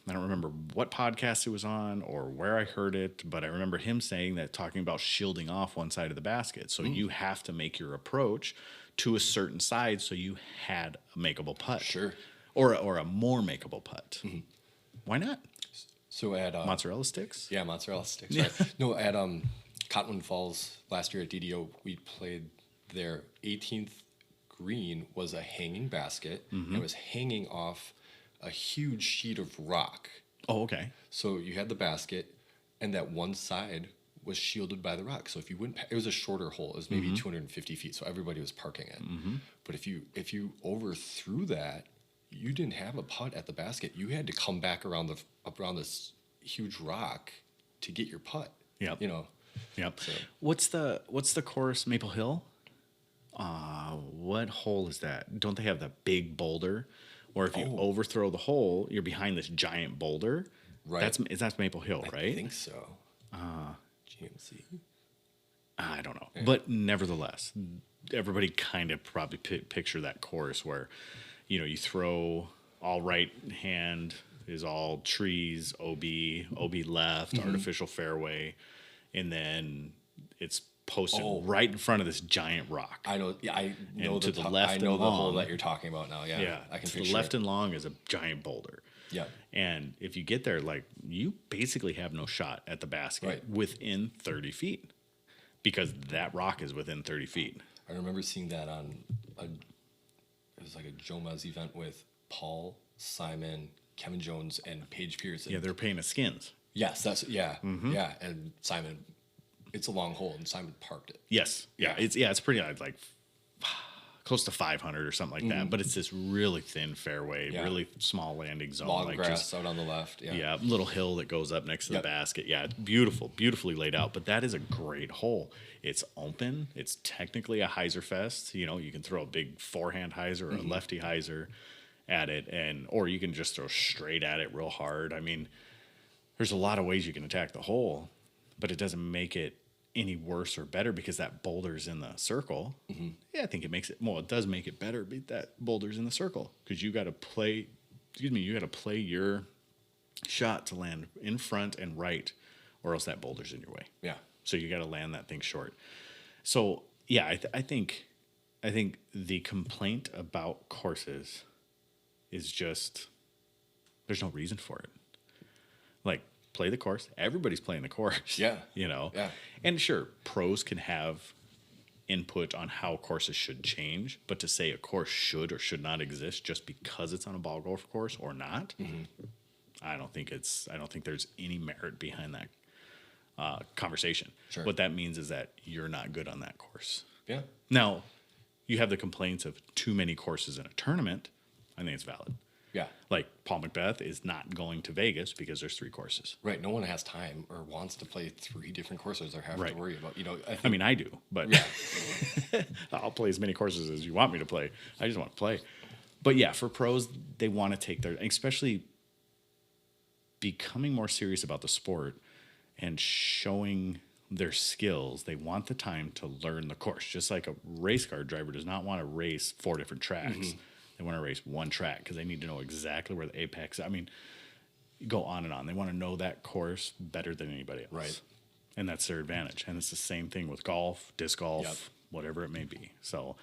[SPEAKER 1] I don't remember what podcast it was on or where I heard it, but I remember him saying that, talking about shielding off one side of the basket. So you have to make your approach to a certain side so you had a makeable putt.
[SPEAKER 2] Sure.
[SPEAKER 1] Or a more makeable putt. Why not?
[SPEAKER 2] So at
[SPEAKER 1] Mozzarella sticks?
[SPEAKER 2] yeah, mozzarella sticks. Right. No, at Cottonwood Falls last year at DDO, we played their 18th green was a hanging basket. And it was hanging off a huge sheet of rock.
[SPEAKER 1] Oh, okay.
[SPEAKER 2] So you had the basket, and that one side was shielded by the rock. So if you went, it was a shorter hole. It was maybe 250 feet. So everybody was parking it. But if you overthrew that, you didn't have a putt at the basket. You had to come back around this huge rock to get your putt.
[SPEAKER 1] Yep. Yep.
[SPEAKER 2] So-
[SPEAKER 1] What's the course? Maple Hill? What hole is that? Don't they have the big boulder? Or if you overthrow the hole, you're behind this giant boulder.
[SPEAKER 2] Right.
[SPEAKER 1] That's Maple Hill, right?
[SPEAKER 2] I think so. GMC.
[SPEAKER 1] I don't know. But nevertheless, everybody kind of probably picture that course where, you throw all right hand is all trees, OB left, artificial fairway, and then it's posted right in front of this giant rock.
[SPEAKER 2] I know. Yeah, I know
[SPEAKER 1] to the left
[SPEAKER 2] I know
[SPEAKER 1] and
[SPEAKER 2] the hole
[SPEAKER 1] long.
[SPEAKER 2] that you're talking about now. Yeah.
[SPEAKER 1] Yeah,
[SPEAKER 2] I can
[SPEAKER 1] to
[SPEAKER 2] picture
[SPEAKER 1] the left
[SPEAKER 2] it.
[SPEAKER 1] and long is a giant boulder.
[SPEAKER 2] Yeah.
[SPEAKER 1] And if you get there, like, you basically have no shot at the basket
[SPEAKER 2] Right.
[SPEAKER 1] within 30 feet because that rock is within 30 feet.
[SPEAKER 2] I remember seeing that on it was like a Joma's event with Paul, Simon, Kevin Jones, and Paige Pierce.
[SPEAKER 1] Yeah, they're paying the skins.
[SPEAKER 2] Yes, yeah, and Simon. It's a long hole, and Simon parked it.
[SPEAKER 1] Yes. Yeah. It's pretty like close to 500 or something like that. But it's this really thin fairway, really small landing zone.
[SPEAKER 2] Long
[SPEAKER 1] like
[SPEAKER 2] grass out on the left. Yeah.
[SPEAKER 1] Yeah, little hill that goes up next to the basket. Yeah, it's beautifully laid out. But that is a great hole. It's open. It's technically a hyzer fest. You can throw a big forehand hyzer or a lefty hyzer at it, or you can just throw straight at it real hard. I mean, there's a lot of ways you can attack the hole, but it doesn't make it any worse or better because that boulder's in the circle. Yeah, I think it makes it. Well, it does make it better, but that boulder's in the circle because you got to play. You got to play your shot to land in front and right, or else that boulder's in your way.
[SPEAKER 2] Yeah.
[SPEAKER 1] So you got to land that thing short. So yeah, I think the complaint about courses is just there's no reason for it. Like, play the course. Everybody's playing the course.
[SPEAKER 2] Yeah.
[SPEAKER 1] Yeah. And sure, pros can have input on how courses should change, but to say a course should or should not exist just because it's on a ball golf course or not, I don't think there's any merit behind that conversation.
[SPEAKER 2] Sure.
[SPEAKER 1] What that means is that you're not good on that course.
[SPEAKER 2] Yeah.
[SPEAKER 1] Now, you have the complaints of too many courses in a tournament. I think it's valid.
[SPEAKER 2] Yeah.
[SPEAKER 1] Like Paul Macbeth is not going to Vegas because there's 3 courses.
[SPEAKER 2] Right. No one has time or wants to play 3 different courses or have
[SPEAKER 1] Right.
[SPEAKER 2] to worry about,
[SPEAKER 1] I mean, I do, but
[SPEAKER 2] Yeah.
[SPEAKER 1] I'll play as many courses as you want me to play. I just want to play. But yeah, for pros, they want to take their, especially becoming more serious about the sport and showing their skills. They want the time to learn the course. Just like a race car driver does not want to race 4 different tracks. They want to race one track because they need to know exactly where the apex. I mean, go on and on. They want to know that course better than anybody else.
[SPEAKER 2] Right.
[SPEAKER 1] And that's their advantage. And it's the same thing with golf, disc golf,
[SPEAKER 2] Yep.
[SPEAKER 1] whatever it may be. So,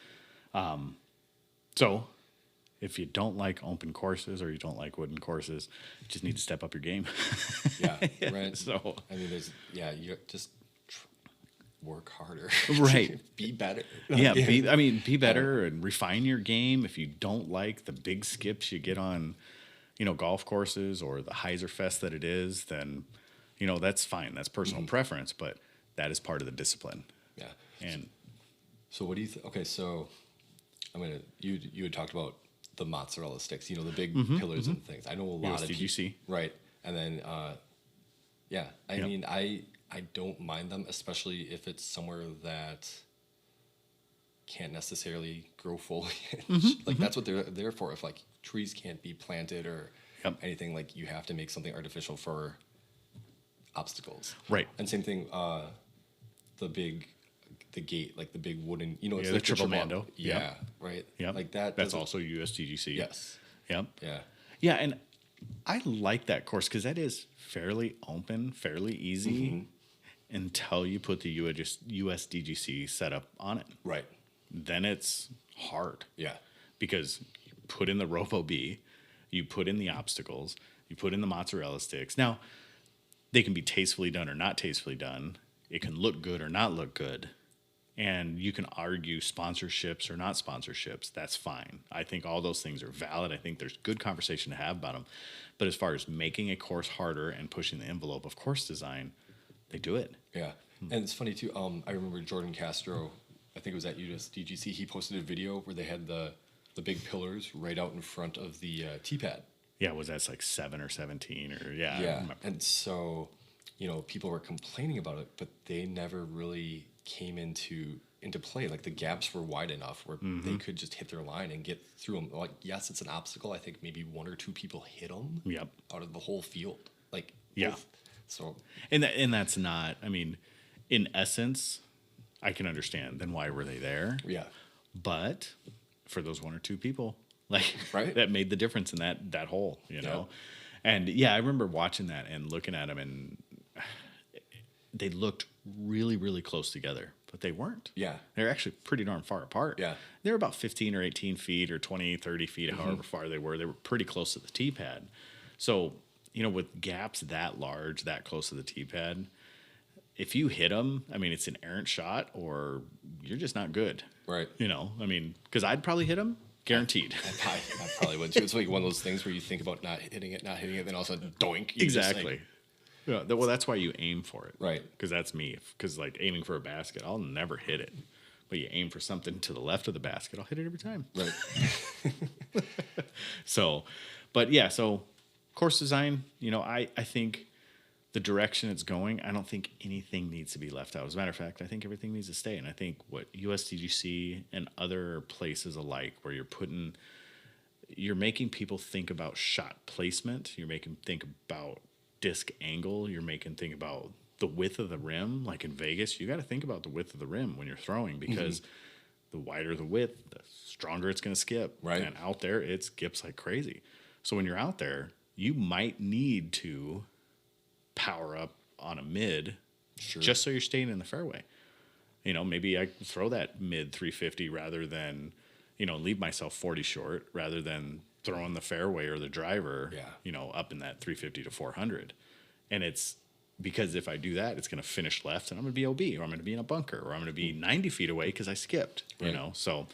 [SPEAKER 1] if you don't like open courses or you don't like wooden courses, you just need to step up your game.
[SPEAKER 2] Yeah. Right.
[SPEAKER 1] So,
[SPEAKER 2] I mean, you just work harder.
[SPEAKER 1] Right.
[SPEAKER 2] Be better.
[SPEAKER 1] yeah, be better and refine your game. If you don't like the big skips you get on, golf courses or the Heiser Fest that it is, then, that's fine. That's personal preference, but that is part of the discipline.
[SPEAKER 2] Yeah.
[SPEAKER 1] And
[SPEAKER 2] So what do you think? Okay, so you had talked about the mozzarella sticks, the big pillars and things. I know a lot of people.
[SPEAKER 1] USDGC.
[SPEAKER 2] Right. And then, I
[SPEAKER 1] Yep.
[SPEAKER 2] mean, I don't mind them, especially if it's somewhere that can't necessarily grow foliage. Like that's what they're there for. If like trees can't be planted or
[SPEAKER 1] Yep.
[SPEAKER 2] anything, like you have to make something artificial for obstacles.
[SPEAKER 1] Right.
[SPEAKER 2] And same thing, the gate, like the big wooden, it's
[SPEAKER 1] the
[SPEAKER 2] like the
[SPEAKER 1] triple mando.
[SPEAKER 2] Yeah.
[SPEAKER 1] Yep.
[SPEAKER 2] Right.
[SPEAKER 1] Yep.
[SPEAKER 2] Like that.
[SPEAKER 1] That's
[SPEAKER 2] doesn't-
[SPEAKER 1] also USDGC.
[SPEAKER 2] Yes.
[SPEAKER 1] Yep.
[SPEAKER 2] Yeah.
[SPEAKER 1] Yeah, and I like that course because that is fairly open, fairly easy until you put the USDGC setup on it.
[SPEAKER 2] Right.
[SPEAKER 1] Then it's hard
[SPEAKER 2] Yeah.
[SPEAKER 1] because you put in the Ropo B, you put in the obstacles, you put in the mozzarella sticks. Now, they can be tastefully done or not tastefully done. It can look good or not look good. And you can argue sponsorships or not sponsorships. That's fine. I think all those things are valid. I think there's good conversation to have about them. But as far as making a course harder and pushing the envelope of course design, they do it.
[SPEAKER 2] Yeah. And it's funny too. I remember Jordan Castro, I think it was at USDGC, he posted a video where they had the big pillars right out in front of the T-pad.
[SPEAKER 1] Yeah, was that like 7 or 17 or I
[SPEAKER 2] Yeah.
[SPEAKER 1] remember.
[SPEAKER 2] And so, people were complaining about it, but they never really came into play. Like the gaps were wide enough where they could just hit their line and get through them. Like, yes, it's an obstacle. I think maybe 1 or 2 people hit them
[SPEAKER 1] Yep.
[SPEAKER 2] out of the whole field. Like,
[SPEAKER 1] Yeah.
[SPEAKER 2] So,
[SPEAKER 1] And that's not, I mean, in essence, I can understand. Then why were they there?
[SPEAKER 2] yeah.
[SPEAKER 1] But for those 1 or 2 people, like
[SPEAKER 2] Right.
[SPEAKER 1] that made the difference in that hole, know? And yeah, I remember watching that and looking at them and they looked really, really close together, but they weren't.
[SPEAKER 2] Yeah.
[SPEAKER 1] They're actually pretty darn far apart.
[SPEAKER 2] Yeah.
[SPEAKER 1] They were about 15 or 18 feet or 20, 30 feet, however far they were. They were pretty close to the T-pad. So, with gaps that large, that close to the T-pad, if you hit them, I mean, it's an errant shot or you're just not good.
[SPEAKER 2] Right.
[SPEAKER 1] I mean, because I'd probably hit them, guaranteed.
[SPEAKER 2] I probably would too. It's like one of those things where you think about not hitting it, then all of a sudden, doink. You just,
[SPEAKER 1] Exactly. Yeah, well, that's why you aim for it.
[SPEAKER 2] Right.
[SPEAKER 1] Because that's me. Because, like, aiming for a basket, I'll never hit it. But you aim for something to the left of the basket, I'll hit it every time.
[SPEAKER 2] Right.
[SPEAKER 1] So, but yeah, so course design, I think the direction it's going, I don't think anything needs to be left out. As a matter of fact, I think everything needs to stay. And I think what USDGC and other places alike, where you're making people think about shot placement, you're making think about disc angle, you're making think about the width of the rim. Like in Vegas, you got to think about the width of the rim when you're throwing because the wider the width, the stronger it's going to skip.
[SPEAKER 2] Right.
[SPEAKER 1] And out there, it skips like crazy. So when you're out there, you might need to power up on a mid just so you're staying in the fairway. Maybe I throw that mid 350 rather than, leave myself 40 short rather than throwing the fairway or the driver, up in that 350 to 400. And it's because if I do that, it's going to finish left and I'm going to be OB or I'm going to be in a bunker or I'm going to be 90 feet away because I skipped, So,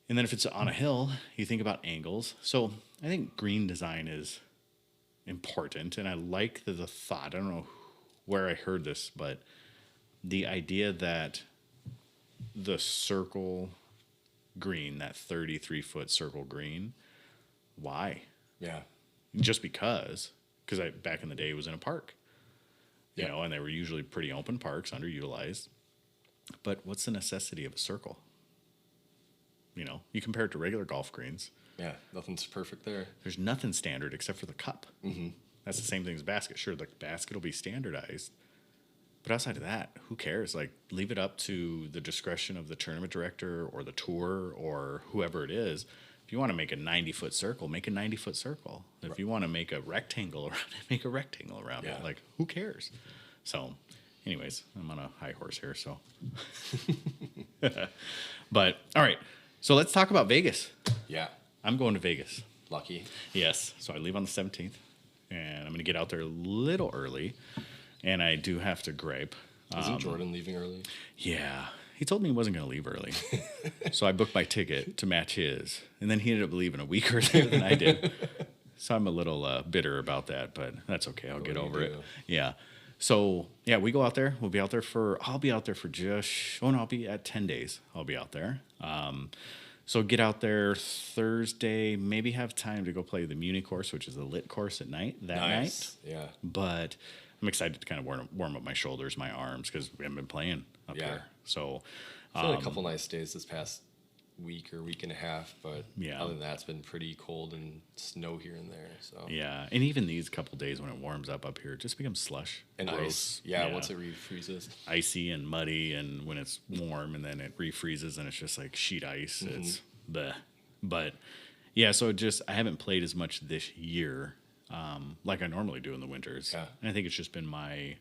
[SPEAKER 1] and then if it's on a hill, you think about angles. So I think green design is important. And I like the thought, I don't know where I heard this, but the idea that the circle green, that 33-foot circle green. Why?
[SPEAKER 2] Yeah.
[SPEAKER 1] Just because I back in the day was in a park, you know, and they were usually pretty open parks, underutilized. But what's the necessity of a circle? You know, you compare it to regular golf greens.
[SPEAKER 2] Yeah, nothing's perfect there.
[SPEAKER 1] There's nothing standard except for the cup. Mm-hmm. That's the same thing as basket. Sure, the basket will be standardized. But outside of that, who cares? Like, leave it up to the discretion of the tournament director or the tour or whoever it is. If you want to make a 90-foot circle, make a 90-foot circle. If you want to make a rectangle around it, make a rectangle around it. Like, who cares? So, anyways, I'm on a high horse here, so. But, all right. So let's talk about Vegas.
[SPEAKER 2] Yeah.
[SPEAKER 1] I'm going to Vegas.
[SPEAKER 2] Lucky.
[SPEAKER 1] Yes. So I leave on the 17th, and I'm going to get out there a little early, and I do have to gripe.
[SPEAKER 2] Isn't Jordan leaving early?
[SPEAKER 1] Yeah. He told me he wasn't going to leave early. So I booked my ticket to match his, and then he ended up leaving a week earlier than I did. So I'm a little bitter about that, but that's okay. I'll get over it. Yeah. So, yeah, we go out there. I'll be out there for I'll be at 10 days. I'll be out there. So get out there Thursday, maybe have time to go play the Muni course, which is a lit course at night, night.
[SPEAKER 2] Yeah.
[SPEAKER 1] But I'm excited to kind of warm up my shoulders, my arms, because we haven't been playing up there. So
[SPEAKER 2] I've had a couple nice days this past week or week and a half, but other than that, it's been pretty cold and snow here and there. So
[SPEAKER 1] yeah, and even these couple days when it warms up here, it just becomes slush
[SPEAKER 2] and
[SPEAKER 1] gross.
[SPEAKER 2] Ice. Yeah, once it refreezes,
[SPEAKER 1] icy and muddy, and when it's warm and then it refreezes and it's just like sheet ice. Mm-hmm. It's bleh. But yeah, so I haven't played as much this year like I normally do in the winters.
[SPEAKER 2] Yeah,
[SPEAKER 1] and I think it's just been my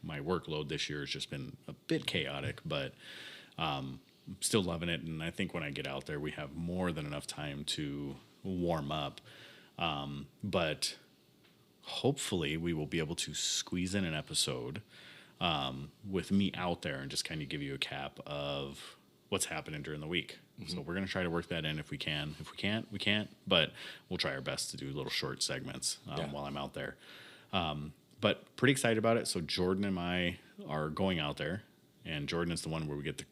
[SPEAKER 1] workload this year has just been a bit chaotic, but. Still loving it, and I think when I get out there, we have more than enough time to warm up. But hopefully, we will be able to squeeze in an episode with me out there and just kind of give you a cap of what's happening during the week. Mm-hmm. So we're going to try to work that in if we can. If we can't, we can't. But we'll try our best to do little short segments while I'm out there. But pretty excited about it. So Jordan and I are going out there, and Jordan is the one where we get the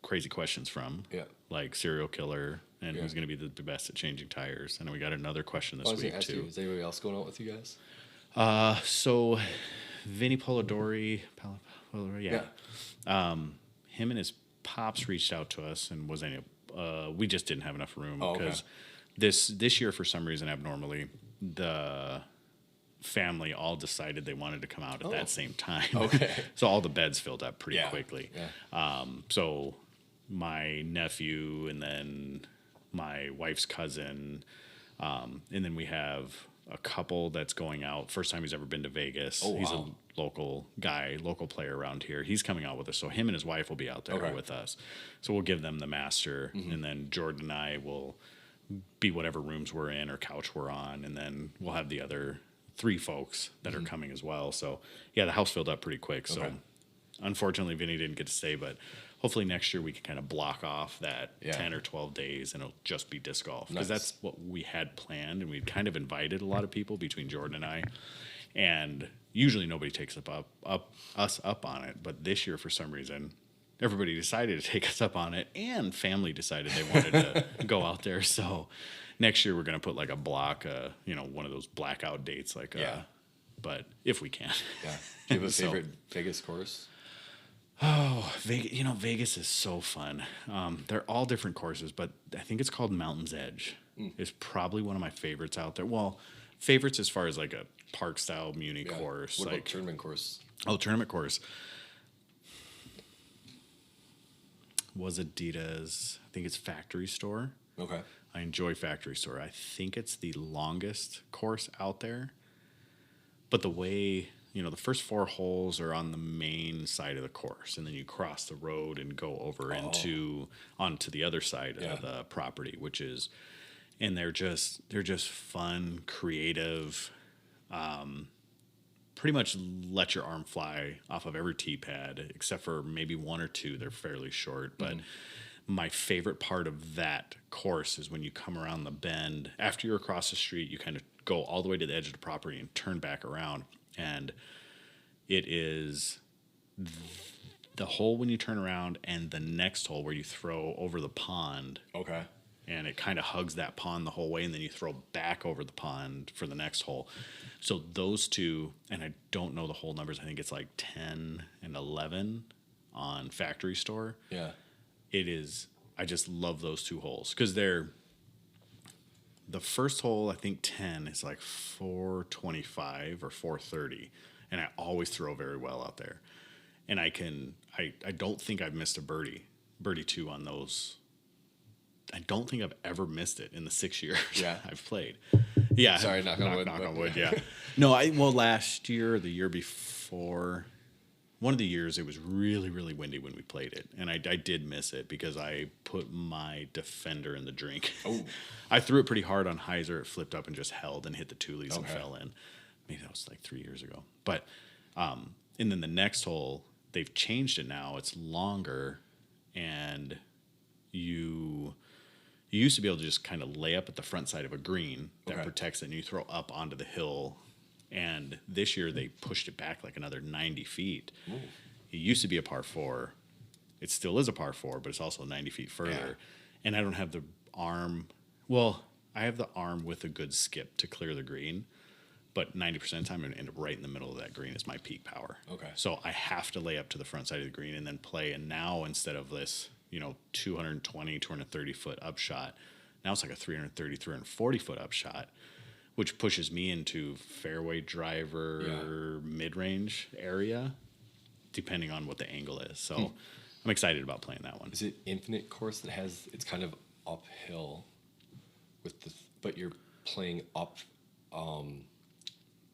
[SPEAKER 1] crazy questions from, like serial killer and who's going to be the best at changing tires. And we got another question this week too.
[SPEAKER 2] Is anybody else going out with you guys?
[SPEAKER 1] So Vinny Polidori, him and his pops reached out to us and we just didn't have enough room because this year for some reason abnormally the family all decided they wanted to come out at that same time. Okay. So all the beds filled up pretty quickly. Yeah. So my nephew and then my wife's cousin, and then we have a couple that's going out. First time he's ever been to Vegas. Oh, he's a local player around here. He's coming out with us. So him and his wife will be out there with us. So we'll give them the master, and then Jordan and I will be whatever rooms we're in or couch we're on, and then we'll have the other 3 folks that are coming as well. So yeah, the house filled up pretty quick. So unfortunately, Vinny didn't get to stay, but hopefully next year we can kind of block off that 10 or 12 days and it'll just be disc golf because that's what we had planned, and we'd kind of invited a lot of people between Jordan and I, and usually nobody takes us up on it. But this year, for some reason, everybody decided to take us up on it, and family decided they wanted to go out there. So next year we're going to put like a block, one of those blackout dates, but if we can.
[SPEAKER 2] Yeah. Do you have a favorite Vegas course?
[SPEAKER 1] Oh, Vegas is so fun. They're all different courses, but I think it's called Mountain's Edge. It's probably one of my favorites out there. Well, favorites as far as like a park style Muni course.
[SPEAKER 2] What about tournament course?
[SPEAKER 1] Oh, tournament course. Was Adidas. I think it's Factory Store.
[SPEAKER 2] Okay.
[SPEAKER 1] I enjoy Factory Store. I think it's the longest course out there. But the way, the first 4 holes are on the main side of the course, and then you cross the road and go over onto the other side of the property, and they're just fun, creative, pretty much let your arm fly off of every tee pad, except for maybe 1 or 2. They're fairly short, but my favorite part of that course is when you come around the bend. After you're across the street, you kind of go all the way to the edge of the property and turn back around, and it is The hole when you turn around and the next hole where you throw over the pond.
[SPEAKER 2] Okay.
[SPEAKER 1] And it kind of hugs that pond the whole way, and then you throw back over the pond for the next hole. So those two, and I don't know the hole numbers. I think it's like 10 and 11 on Factory Store.
[SPEAKER 2] Yeah.
[SPEAKER 1] It is. I just love those two holes because they're. The first hole, I think 10 is like 425 or 430, and I always throw very well out there. And I don't think I've missed a birdie 2 on those. I don't think I've ever missed it in the 6 years I've played. Yeah.
[SPEAKER 2] Sorry, knock on wood.
[SPEAKER 1] Knock on wood, yeah. No, last year or the year before, one of the years it was really, really windy when we played it. And I did miss it because I put my defender in the drink.
[SPEAKER 2] Oh.
[SPEAKER 1] I threw it pretty hard on hyzer. It flipped up and just held and hit the tulies and fell in. Maybe that was like 3 years ago. But, and then the next hole, they've changed it now. It's longer, and you used to be able to just kind of lay up at the front side of a green that protects it, and you throw up onto the hill. And this year they pushed it back like another 90 feet. Ooh. It used to be a par 4. It still is a par 4, but it's also 90 feet further. Yeah. And I don't have the arm. Well, I have the arm with a good skip to clear the green, but 90% of the time I'm going to end up right in the middle of that green is my peak power. Okay. So I have to lay up to the front side of the green and then play. And now instead of this, 220, 230 foot upshot, now it's like a 330, 340 foot upshot, which pushes me into fairway driver mid-range area, depending on what the angle is. So I'm excited about playing that one.
[SPEAKER 2] Is it infinite course that it's kind of uphill but you're playing up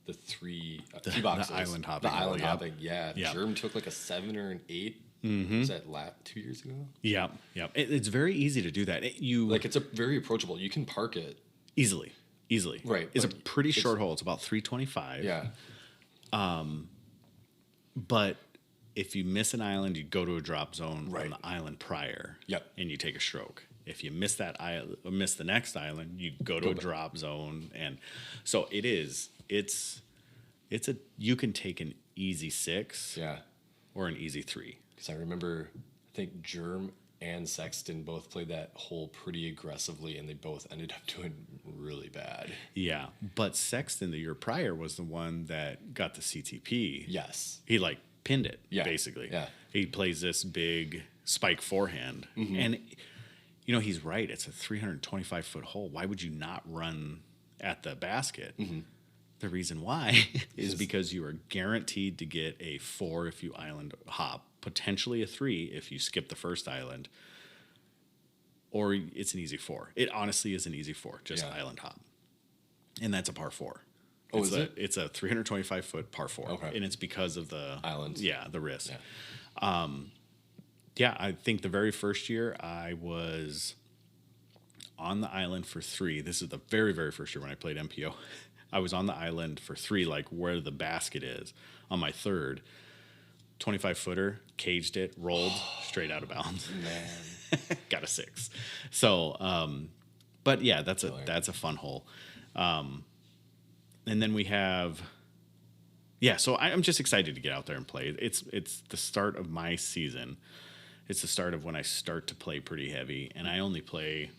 [SPEAKER 2] the three boxes.
[SPEAKER 1] The island hopping.
[SPEAKER 2] The island hopping, yeah. Germ took like a 7 or an 8. Mm-hmm. Was that 2 years ago?
[SPEAKER 1] Yeah. It's very easy to do that.
[SPEAKER 2] It's very approachable. You can park it
[SPEAKER 1] easily. Right. It's a pretty short hole. It's about 325.
[SPEAKER 2] Yeah.
[SPEAKER 1] But if you miss an island, you go to a drop zone on the island prior.
[SPEAKER 2] Yep.
[SPEAKER 1] And you take a stroke. If you miss the next island, you go to a drop zone, and so it's you can take an easy 6, or an easy 3.
[SPEAKER 2] Because I remember, I think Germ and Sexton both played that hole pretty aggressively, and they both ended up doing really bad.
[SPEAKER 1] Yeah, but Sexton the year prior was the one that got the CTP.
[SPEAKER 2] Yes,
[SPEAKER 1] he pinned it basically.
[SPEAKER 2] Yeah,
[SPEAKER 1] he plays this big spike forehand, and he's right. It's a 325 foot hole. Why would you not run at the basket? Mm-hmm. The reason why is because you are guaranteed to get a 4 if you island hop, potentially a 3 if you skip the first island, or it's an easy 4. It honestly is an easy 4, just island hop. And that's a par 4.
[SPEAKER 2] Oh, is it?
[SPEAKER 1] It's a 325 foot par 4.
[SPEAKER 2] Okay.
[SPEAKER 1] And it's because of the
[SPEAKER 2] islands.
[SPEAKER 1] Yeah, the risk. Yeah. I think the very first year I was on the island for 3. This is the very, very first year when I played MPO. I was on the island for 3, where the basket is, on my third. 25-footer, caged it, rolled straight out of bounds.
[SPEAKER 2] Man.
[SPEAKER 1] Got a 6. So, but yeah, that's a fun hole. And then we have, so I'm just excited to get out there and play. It's the start of my season. It's the start of when I start to play pretty heavy, and I only play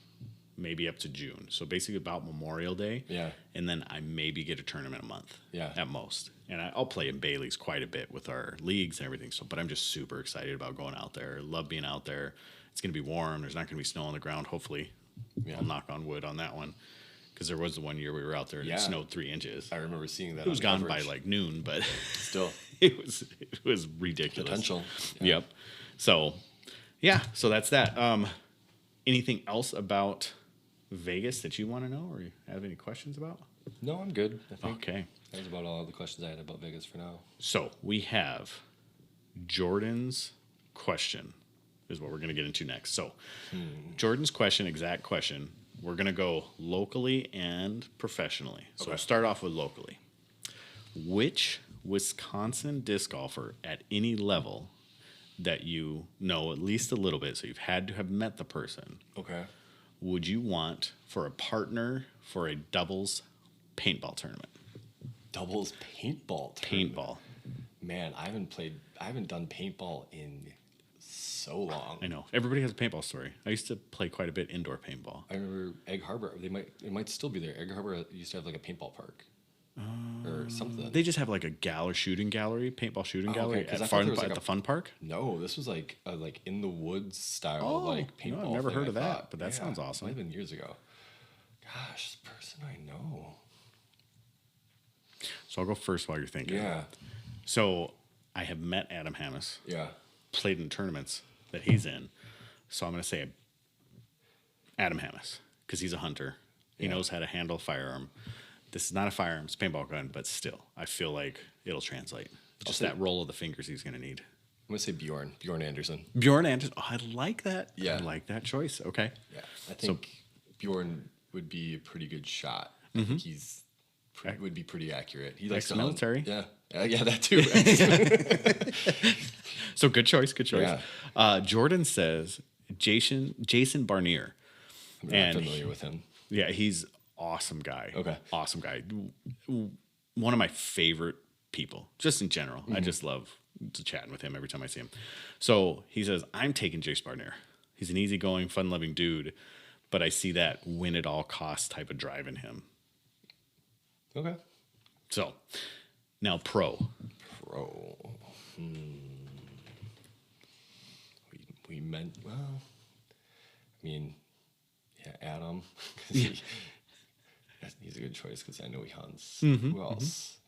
[SPEAKER 1] maybe up to June. So basically about Memorial Day. Yeah. And then I maybe get a tournament a month. Yeah. At most. And I'll play in Bailey's quite a bit with our leagues and everything. So, but I'm just super excited about going out there. Love being out there. It's going to be warm. There's not going to be snow on the ground. Hopefully, I'll knock on wood on that one. Because there was the one year we were out there and it snowed 3 inches.
[SPEAKER 2] I remember seeing that.
[SPEAKER 1] It was gone by noon, but
[SPEAKER 2] still,
[SPEAKER 1] it was ridiculous.
[SPEAKER 2] Potential.
[SPEAKER 1] Yeah. Yep. So, so that's that. Anything else about Vegas that you want to know or you have any questions about?
[SPEAKER 2] No, I'm good. I think
[SPEAKER 1] okay.
[SPEAKER 2] That was about all the questions I had about Vegas for now.
[SPEAKER 1] So we have Jordan's question is what we're going to get into next. So Jordan's question, exact question, we're going to go locally and professionally. So we'll start off with locally. Which Wisconsin disc golfer at any level that you know at least a little bit, so you've had to have met the person, would you want for a partner for a doubles paintball tournament?
[SPEAKER 2] Doubles paintball tournament?
[SPEAKER 1] Paintball.
[SPEAKER 2] Man, I haven't played haven't done paintball in so long.
[SPEAKER 1] I know. Everybody has a paintball story. I used to play quite a bit indoor paintball.
[SPEAKER 2] I remember Egg Harbor. It might still be there. Egg Harbor used to have like a paintball park or something.
[SPEAKER 1] They just have like a shooting gallery, paintball shooting gallery
[SPEAKER 2] okay, 'cause
[SPEAKER 1] at
[SPEAKER 2] I thought there was like
[SPEAKER 1] the fun park.
[SPEAKER 2] No, this was like a, like in the woods style like paintball.
[SPEAKER 1] No, I've never
[SPEAKER 2] thing,
[SPEAKER 1] heard of
[SPEAKER 2] I
[SPEAKER 1] that,
[SPEAKER 2] thought.
[SPEAKER 1] but that sounds awesome.
[SPEAKER 2] Might have been years ago. Gosh, this person I know.
[SPEAKER 1] So I'll go first while you're thinking.
[SPEAKER 2] Yeah.
[SPEAKER 1] So I have met Adam Hammis,
[SPEAKER 2] Yeah.
[SPEAKER 1] played in tournaments that he's in. So I'm going to say Adam Hammis because he's a hunter. He knows how to handle a firearm. This is not a firearm, it's a paintball gun, but still, I feel like it'll translate. Just that roll of the fingers he's going to need.
[SPEAKER 2] I'm going to say Bjorn Anderson.
[SPEAKER 1] Bjorn Anderson. Oh, I like that.
[SPEAKER 2] Yeah.
[SPEAKER 1] I like that choice. Okay.
[SPEAKER 2] Yeah. I think Bjorn would be a pretty good shot. I think he's would be pretty accurate. He likes to hunt.
[SPEAKER 1] Ex-military.
[SPEAKER 2] Yeah. Yeah, that too.
[SPEAKER 1] So good choice. Good choice.
[SPEAKER 2] Yeah.
[SPEAKER 1] Jordan says Jason Barnier.
[SPEAKER 2] I'm not familiar with him.
[SPEAKER 1] Yeah, he's awesome guy.
[SPEAKER 2] Okay.
[SPEAKER 1] Awesome guy. One of my favorite people, just in general. I just love chatting with him every time I see him. So he says, I'm taking Jace Barnier. He's an easygoing, fun-loving dude, but I see that win at all costs type of drive in him.
[SPEAKER 2] Okay.
[SPEAKER 1] So now pro.
[SPEAKER 2] We meant, well, I mean, yeah, Adam. He's a good choice because I know he hunts. Who else?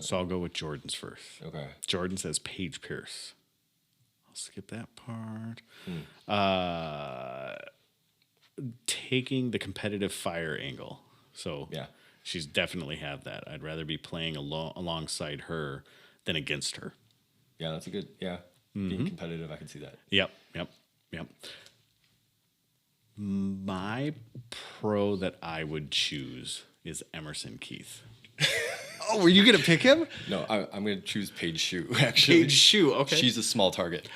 [SPEAKER 1] So I'll go with Jordan's first.
[SPEAKER 2] Okay.
[SPEAKER 1] Jordan says Paige Pierce. I'll skip that part. Taking the competitive fire angle. So
[SPEAKER 2] Yeah.
[SPEAKER 1] she's definitely have that. I'd rather be playing alongside her than against her.
[SPEAKER 2] Yeah, that's a good, being competitive, I can see that.
[SPEAKER 1] Yep. My pro that I would choose is Emerson Keith. Oh, were you going to pick him?
[SPEAKER 2] No, I'm going to choose Paige Shue, actually.
[SPEAKER 1] Paige Shue, okay.
[SPEAKER 2] She's a small target.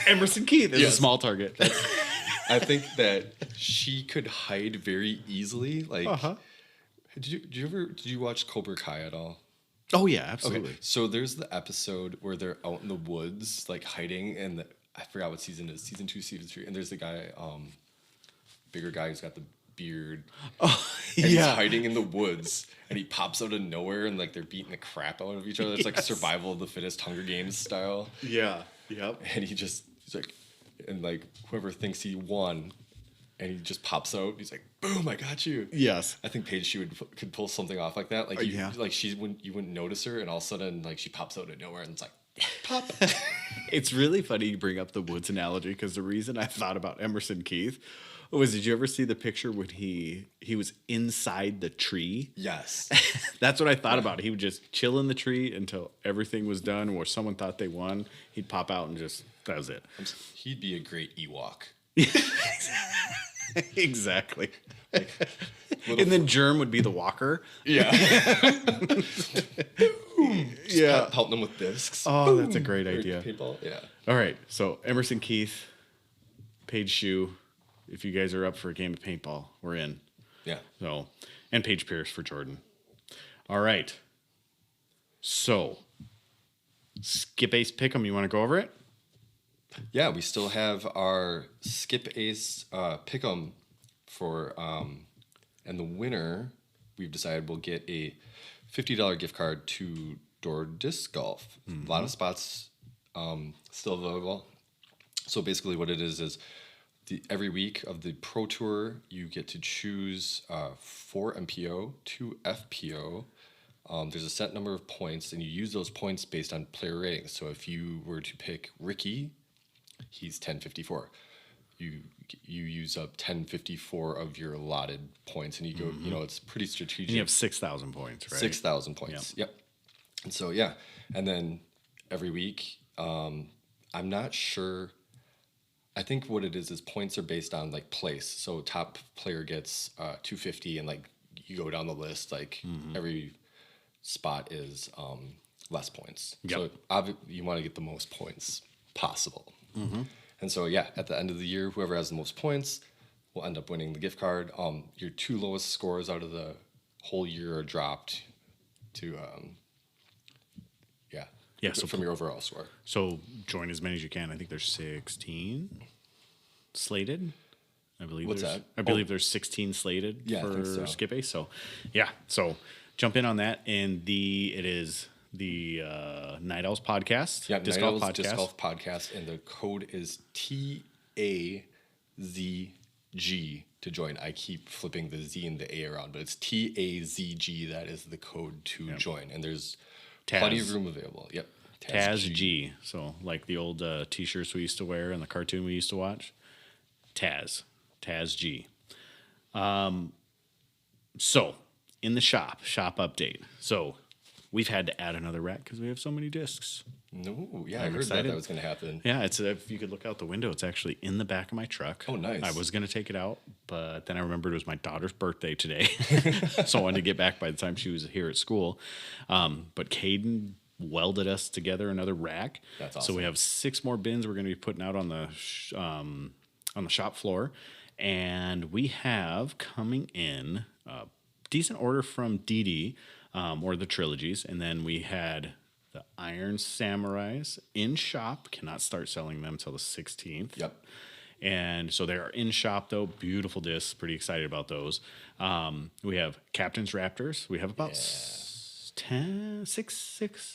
[SPEAKER 1] Emerson Keith is a small target.
[SPEAKER 2] I think that she could hide very easily. Like, did you watch Cobra Kai at all?
[SPEAKER 1] Oh, yeah, absolutely.
[SPEAKER 2] Okay, so there's the episode where they're out in the woods, like hiding, and I forgot what season it is, season 2, season 3, and there's the guy, bigger guy who's got the beard.
[SPEAKER 1] Oh,
[SPEAKER 2] and he's hiding in the woods, and he pops out of nowhere, and like they're beating the crap out of each other. It's like survival of the fittest, Hunger Games style.
[SPEAKER 1] Yeah, yep.
[SPEAKER 2] And he's like, and like whoever thinks he won, and he just pops out. He's like, "Boom! I got you."
[SPEAKER 1] Yes.
[SPEAKER 2] I think Paige could pull something off like that. Like like you wouldn't notice her, and all of a sudden like she pops out of nowhere, and it's like, pop.
[SPEAKER 1] It's really funny you bring up the woods analogy because the reason I thought about Emerson Keith was, did you ever see the picture when he was inside the tree?
[SPEAKER 2] Yes.
[SPEAKER 1] That's what I thought about. He would just chill in the tree until everything was done, or someone thought they won. He'd pop out and that was it.
[SPEAKER 2] He'd be a great Ewok.
[SPEAKER 1] Exactly. And then Germ would be the walker.
[SPEAKER 2] Yeah.
[SPEAKER 1] Yeah.
[SPEAKER 2] Pelting them with discs.
[SPEAKER 1] Oh,
[SPEAKER 2] Boom.
[SPEAKER 1] that's a great idea.
[SPEAKER 2] Paintball. Yeah.
[SPEAKER 1] All right. So Emerson Keith, Paige Shue. If you guys are up for a game of paintball, we're in.
[SPEAKER 2] Yeah.
[SPEAKER 1] So, and Paige Pierce for Jordan. All right. So, Skip Ace Pick'em. You want to go over it?
[SPEAKER 2] Yeah, we still have our Skip Ace Pick'em for, and the winner, we've decided will get a $50 gift card to Door Disc Golf. A lot of spots still available. So basically what it is every week of the Pro Tour, you get to choose 4 MPO, 2 FPO. There's a set number of points, and you use those points based on player ratings. So if you were to pick Ricky, he's 1054. You use up 1054 of your allotted points, and you go. It's pretty strategic.
[SPEAKER 1] And you have 6,000 points, right?
[SPEAKER 2] 6,000 points. Yep. And so and then every week, I'm not sure. I think what it is points are based on like place. So top player gets 250, and like you go down the list, like every spot is less points.
[SPEAKER 1] Yep.
[SPEAKER 2] So you want to get the most points possible. And so at the end of the year, whoever has the most points will end up winning the gift card. Your 2 lowest scores out of the whole year are dropped to
[SPEAKER 1] Yeah, so
[SPEAKER 2] from your overall score.
[SPEAKER 1] So join as many as you can. I think there's 16 slated. I believe
[SPEAKER 2] What's
[SPEAKER 1] there's,
[SPEAKER 2] that?
[SPEAKER 1] I believe there's 16 slated
[SPEAKER 2] Yeah, I
[SPEAKER 1] for
[SPEAKER 2] think so.
[SPEAKER 1] Skip Ace. So yeah, so jump in on that. And it is the Night Owls podcast.
[SPEAKER 2] Yeah,
[SPEAKER 1] Disc
[SPEAKER 2] Night
[SPEAKER 1] Golf
[SPEAKER 2] Owls
[SPEAKER 1] podcast.
[SPEAKER 2] Disc Golf Podcast, and the code is TAZG to join. I keep flipping the Z and the A around, but it's TAZG. That is the code to join, and there's plenty of room available. Yep,
[SPEAKER 1] TAZG. So like the old T-shirts we used to wear and the cartoon we used to watch. TAZG. So in the shop update. So we've had to add another rack because we have so many discs.
[SPEAKER 2] No, yeah,
[SPEAKER 1] I'm
[SPEAKER 2] I heard
[SPEAKER 1] excited.
[SPEAKER 2] that was going to happen.
[SPEAKER 1] Yeah, it's if you could look out the window, it's actually in the back of my truck.
[SPEAKER 2] Oh, nice.
[SPEAKER 1] I was going to take it out, but then I remembered it was my daughter's birthday today. So I wanted to get back by the time she was here at school. But Caden welded us together another rack.
[SPEAKER 2] That's awesome.
[SPEAKER 1] So we have 6 more bins we're going to be putting out on the shop floor. And we have coming in a decent order from DD, or the trilogies. And then we had the Iron Samurais in shop. Cannot start selling them till the 16th.
[SPEAKER 2] Yep.
[SPEAKER 1] And so they are in shop, though. Beautiful discs. Pretty excited about those. We have Captain's Raptors. We have about 6.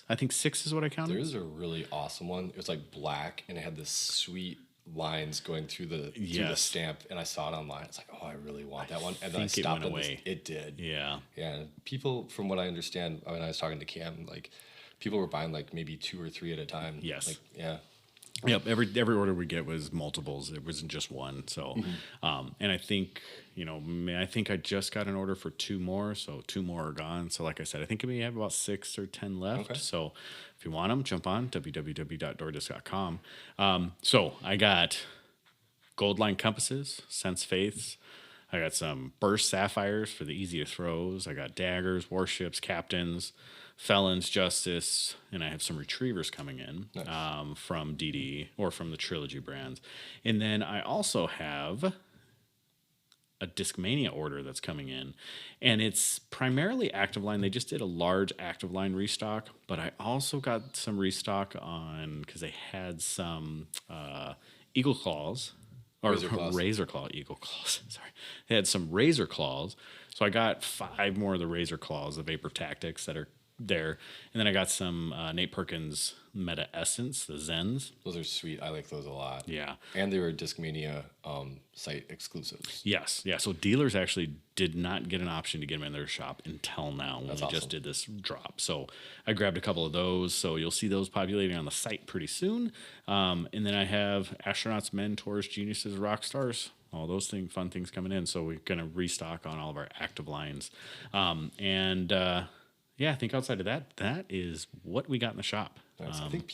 [SPEAKER 1] I think 6 is what I counted.
[SPEAKER 2] There's a really awesome one. It was like black, and it had this sweet lines going through the stamp, and I saw it online. It's like, oh, I really want that one. And then I stopped and it did.
[SPEAKER 1] Yeah.
[SPEAKER 2] Yeah. People, from what I understand, when I was talking to Cam, like people were buying like maybe 2 or 3 at a time.
[SPEAKER 1] Yes.
[SPEAKER 2] Like, yeah.
[SPEAKER 1] Yep. Every order we get was multiples. It wasn't just one. So, and I think, I think I just got an order for 2 more. So 2 more are gone. So like I said, I think we have about 6 or 10 left.
[SPEAKER 2] Okay.
[SPEAKER 1] So if you want them, jump on www.doordisc.com. So I got gold line compasses, sense faiths. I got some burst sapphires for the easiest throws. I got daggers, warships, captains, felons, justice, and I have some retrievers coming in from DD or from the trilogy brands. And then I also have a Discmania order that's coming in, and it's primarily active line. They just did a large active line restock, but I also got some restock on because they had some eagle claws. Or razor claw, eagle claws. Sorry. They had some razor claws. So I got 5 more of the razor claws, the Vapor Tactics that are there. And then I got some Nate Perkins Meta Essence, the Zens.
[SPEAKER 2] Those are sweet. I like those a lot.
[SPEAKER 1] Yeah.
[SPEAKER 2] And they were Discmania site exclusives.
[SPEAKER 1] Yes. Yeah. So dealers actually did not get an option to get them in their shop until now when
[SPEAKER 2] That's
[SPEAKER 1] we just did this drop. So I grabbed a couple of those. So you'll see those populating on the site pretty soon. And then I have Astronauts, Mentors, Geniuses, Rock Stars. All those fun things coming in. So we're going to restock on all of our active lines. Yeah, I think outside of that is what we got in the shop.
[SPEAKER 2] Nice. I think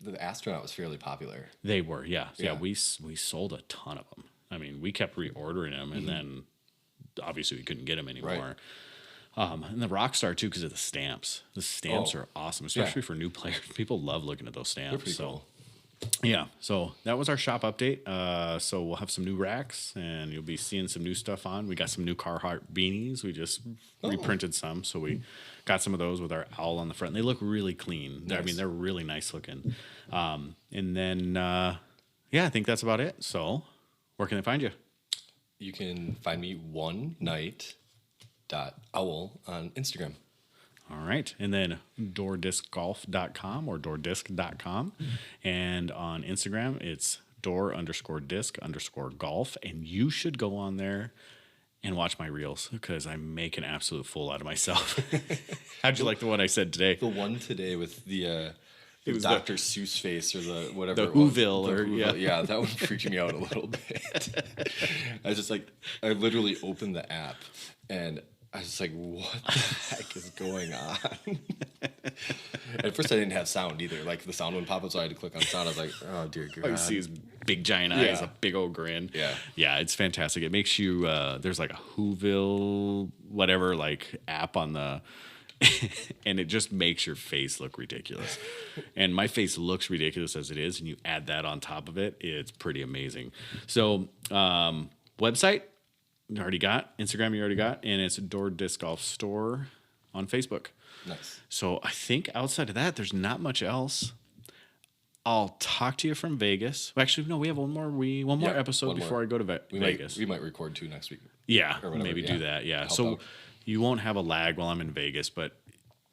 [SPEAKER 2] the astronaut was fairly popular.
[SPEAKER 1] They were, yeah. We sold a ton of them. I mean, we kept reordering them, and then obviously we couldn't get them anymore. Right. And the Rockstar too, because of the stamps. The stamps are awesome, especially for new players. People love looking at those stamps.
[SPEAKER 2] They're pretty cool.
[SPEAKER 1] Yeah, so that was our shop update. So we'll have some new racks, and you'll be seeing some new stuff on. We got some new Carhartt beanies. We just reprinted some, so we got some of those with our owl on the front. And they look really clean.
[SPEAKER 2] Nice.
[SPEAKER 1] I mean, they're really nice looking. And then, I think that's about it. So where can they find you?
[SPEAKER 2] You can find me onenight.owl on Instagram.
[SPEAKER 1] All right. And then doordiscgolf.com or doordisc.com. And on Instagram, it's door_disc_golf. And you should go on there and watch my reels because I make an absolute fool out of myself. How'd you like the one I said today?
[SPEAKER 2] The one today with the
[SPEAKER 1] was
[SPEAKER 2] Dr. Seuss face or the whatever.
[SPEAKER 1] The Whoville.
[SPEAKER 2] Yeah, that one freaked me out a little bit. I was just like, I literally opened the app and I was just like, what the heck is going on? At first, I didn't have sound either. Like, the sound wouldn't pop up, so I had to click on sound. I was like, oh, dear God.
[SPEAKER 1] Oh, you see his big giant eyes, a big old grin.
[SPEAKER 2] Yeah.
[SPEAKER 1] Yeah, it's fantastic. It makes you, there's like a Whoville, whatever, like app on the, and it just makes your face look ridiculous. And my face looks ridiculous as it is, and you add that on top of it, it's pretty amazing. So, website, you already got. Instagram, you already got. And it's Door Disc Golf Store on Facebook.
[SPEAKER 2] Nice.
[SPEAKER 1] So I think outside of that, there's not much else. I'll talk to you from Vegas. Well, actually, no, we have one more episode before I go to Vegas.
[SPEAKER 2] We might record 2 next week.
[SPEAKER 1] Yeah,
[SPEAKER 2] Or whatever,
[SPEAKER 1] maybe do that. Yeah.
[SPEAKER 2] Help
[SPEAKER 1] So
[SPEAKER 2] out.
[SPEAKER 1] you won't have a lag while I'm in Vegas, but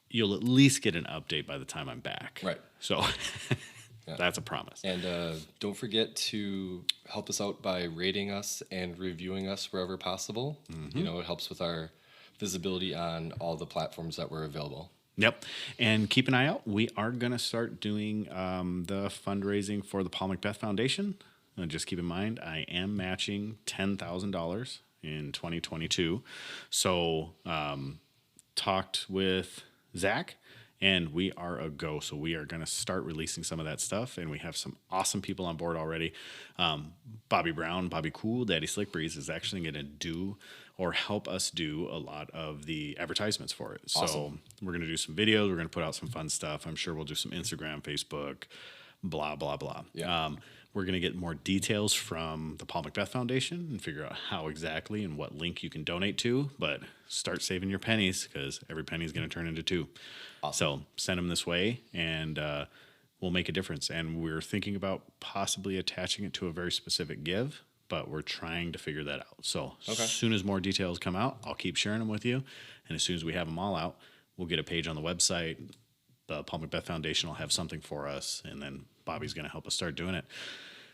[SPEAKER 1] you'll at least get an update by the time I'm back.
[SPEAKER 2] Right.
[SPEAKER 1] So that's a promise.
[SPEAKER 2] And don't forget to help us out by rating us and reviewing us wherever possible.
[SPEAKER 1] Mm-hmm.
[SPEAKER 2] You know, it helps with our visibility on all the platforms that we're available.
[SPEAKER 1] Yep. And keep an eye out. We are going to start doing the fundraising for the Paul Macbeth Foundation. Just keep in mind, I am matching $10,000 in 2022. So talked with Zach, and we are a go. So we are going to start releasing some of that stuff, and we have some awesome people on board already. Bobby Brown, Bobby Cool, Daddy Slick Breeze is actually going to do or help us do a lot of the advertisements for it.
[SPEAKER 2] Awesome.
[SPEAKER 1] So we're going to do some videos. We're going to put out some fun stuff. I'm sure we'll do some Instagram, Facebook, blah, blah, blah.
[SPEAKER 2] Yeah.
[SPEAKER 1] We're going to get more details from the Paul Macbeth Foundation and figure out how exactly and what link you can donate to. But start saving your pennies, because every penny is going to turn into 2.
[SPEAKER 2] Awesome.
[SPEAKER 1] So send them this way, and we'll make a difference. And we're thinking about possibly attaching it to a very specific give, but we're trying to figure that out. So as soon as more details come out, I'll keep sharing them with you. And as soon as we have them all out, we'll get a page on the website. The Paul Macbeth Foundation will have something for us, and then Bobby's going to help us start doing it.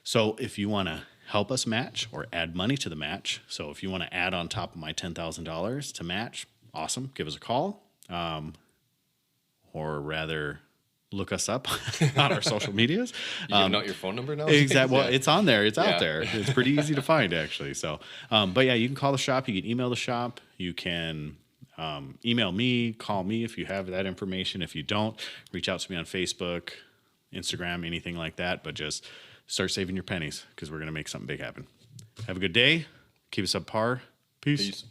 [SPEAKER 1] So if you want to help us match or add money to the match, so if you want to add on top of my $10,000 to match, awesome, give us a call. Or rather, look us up on our social medias.
[SPEAKER 2] You giving out your phone number now?
[SPEAKER 1] Exactly. Well, it's on there. It's
[SPEAKER 2] Yeah.
[SPEAKER 1] out there. It's pretty easy to find, actually. So, but yeah, you can call the shop. You can email the shop. You can email me, call me if you have that information. If you don't, reach out to me on Facebook, Instagram, anything like that. But just start saving your pennies, because we're going to make something big happen. Have a good day. Keep us up par. Peace.
[SPEAKER 2] Peace.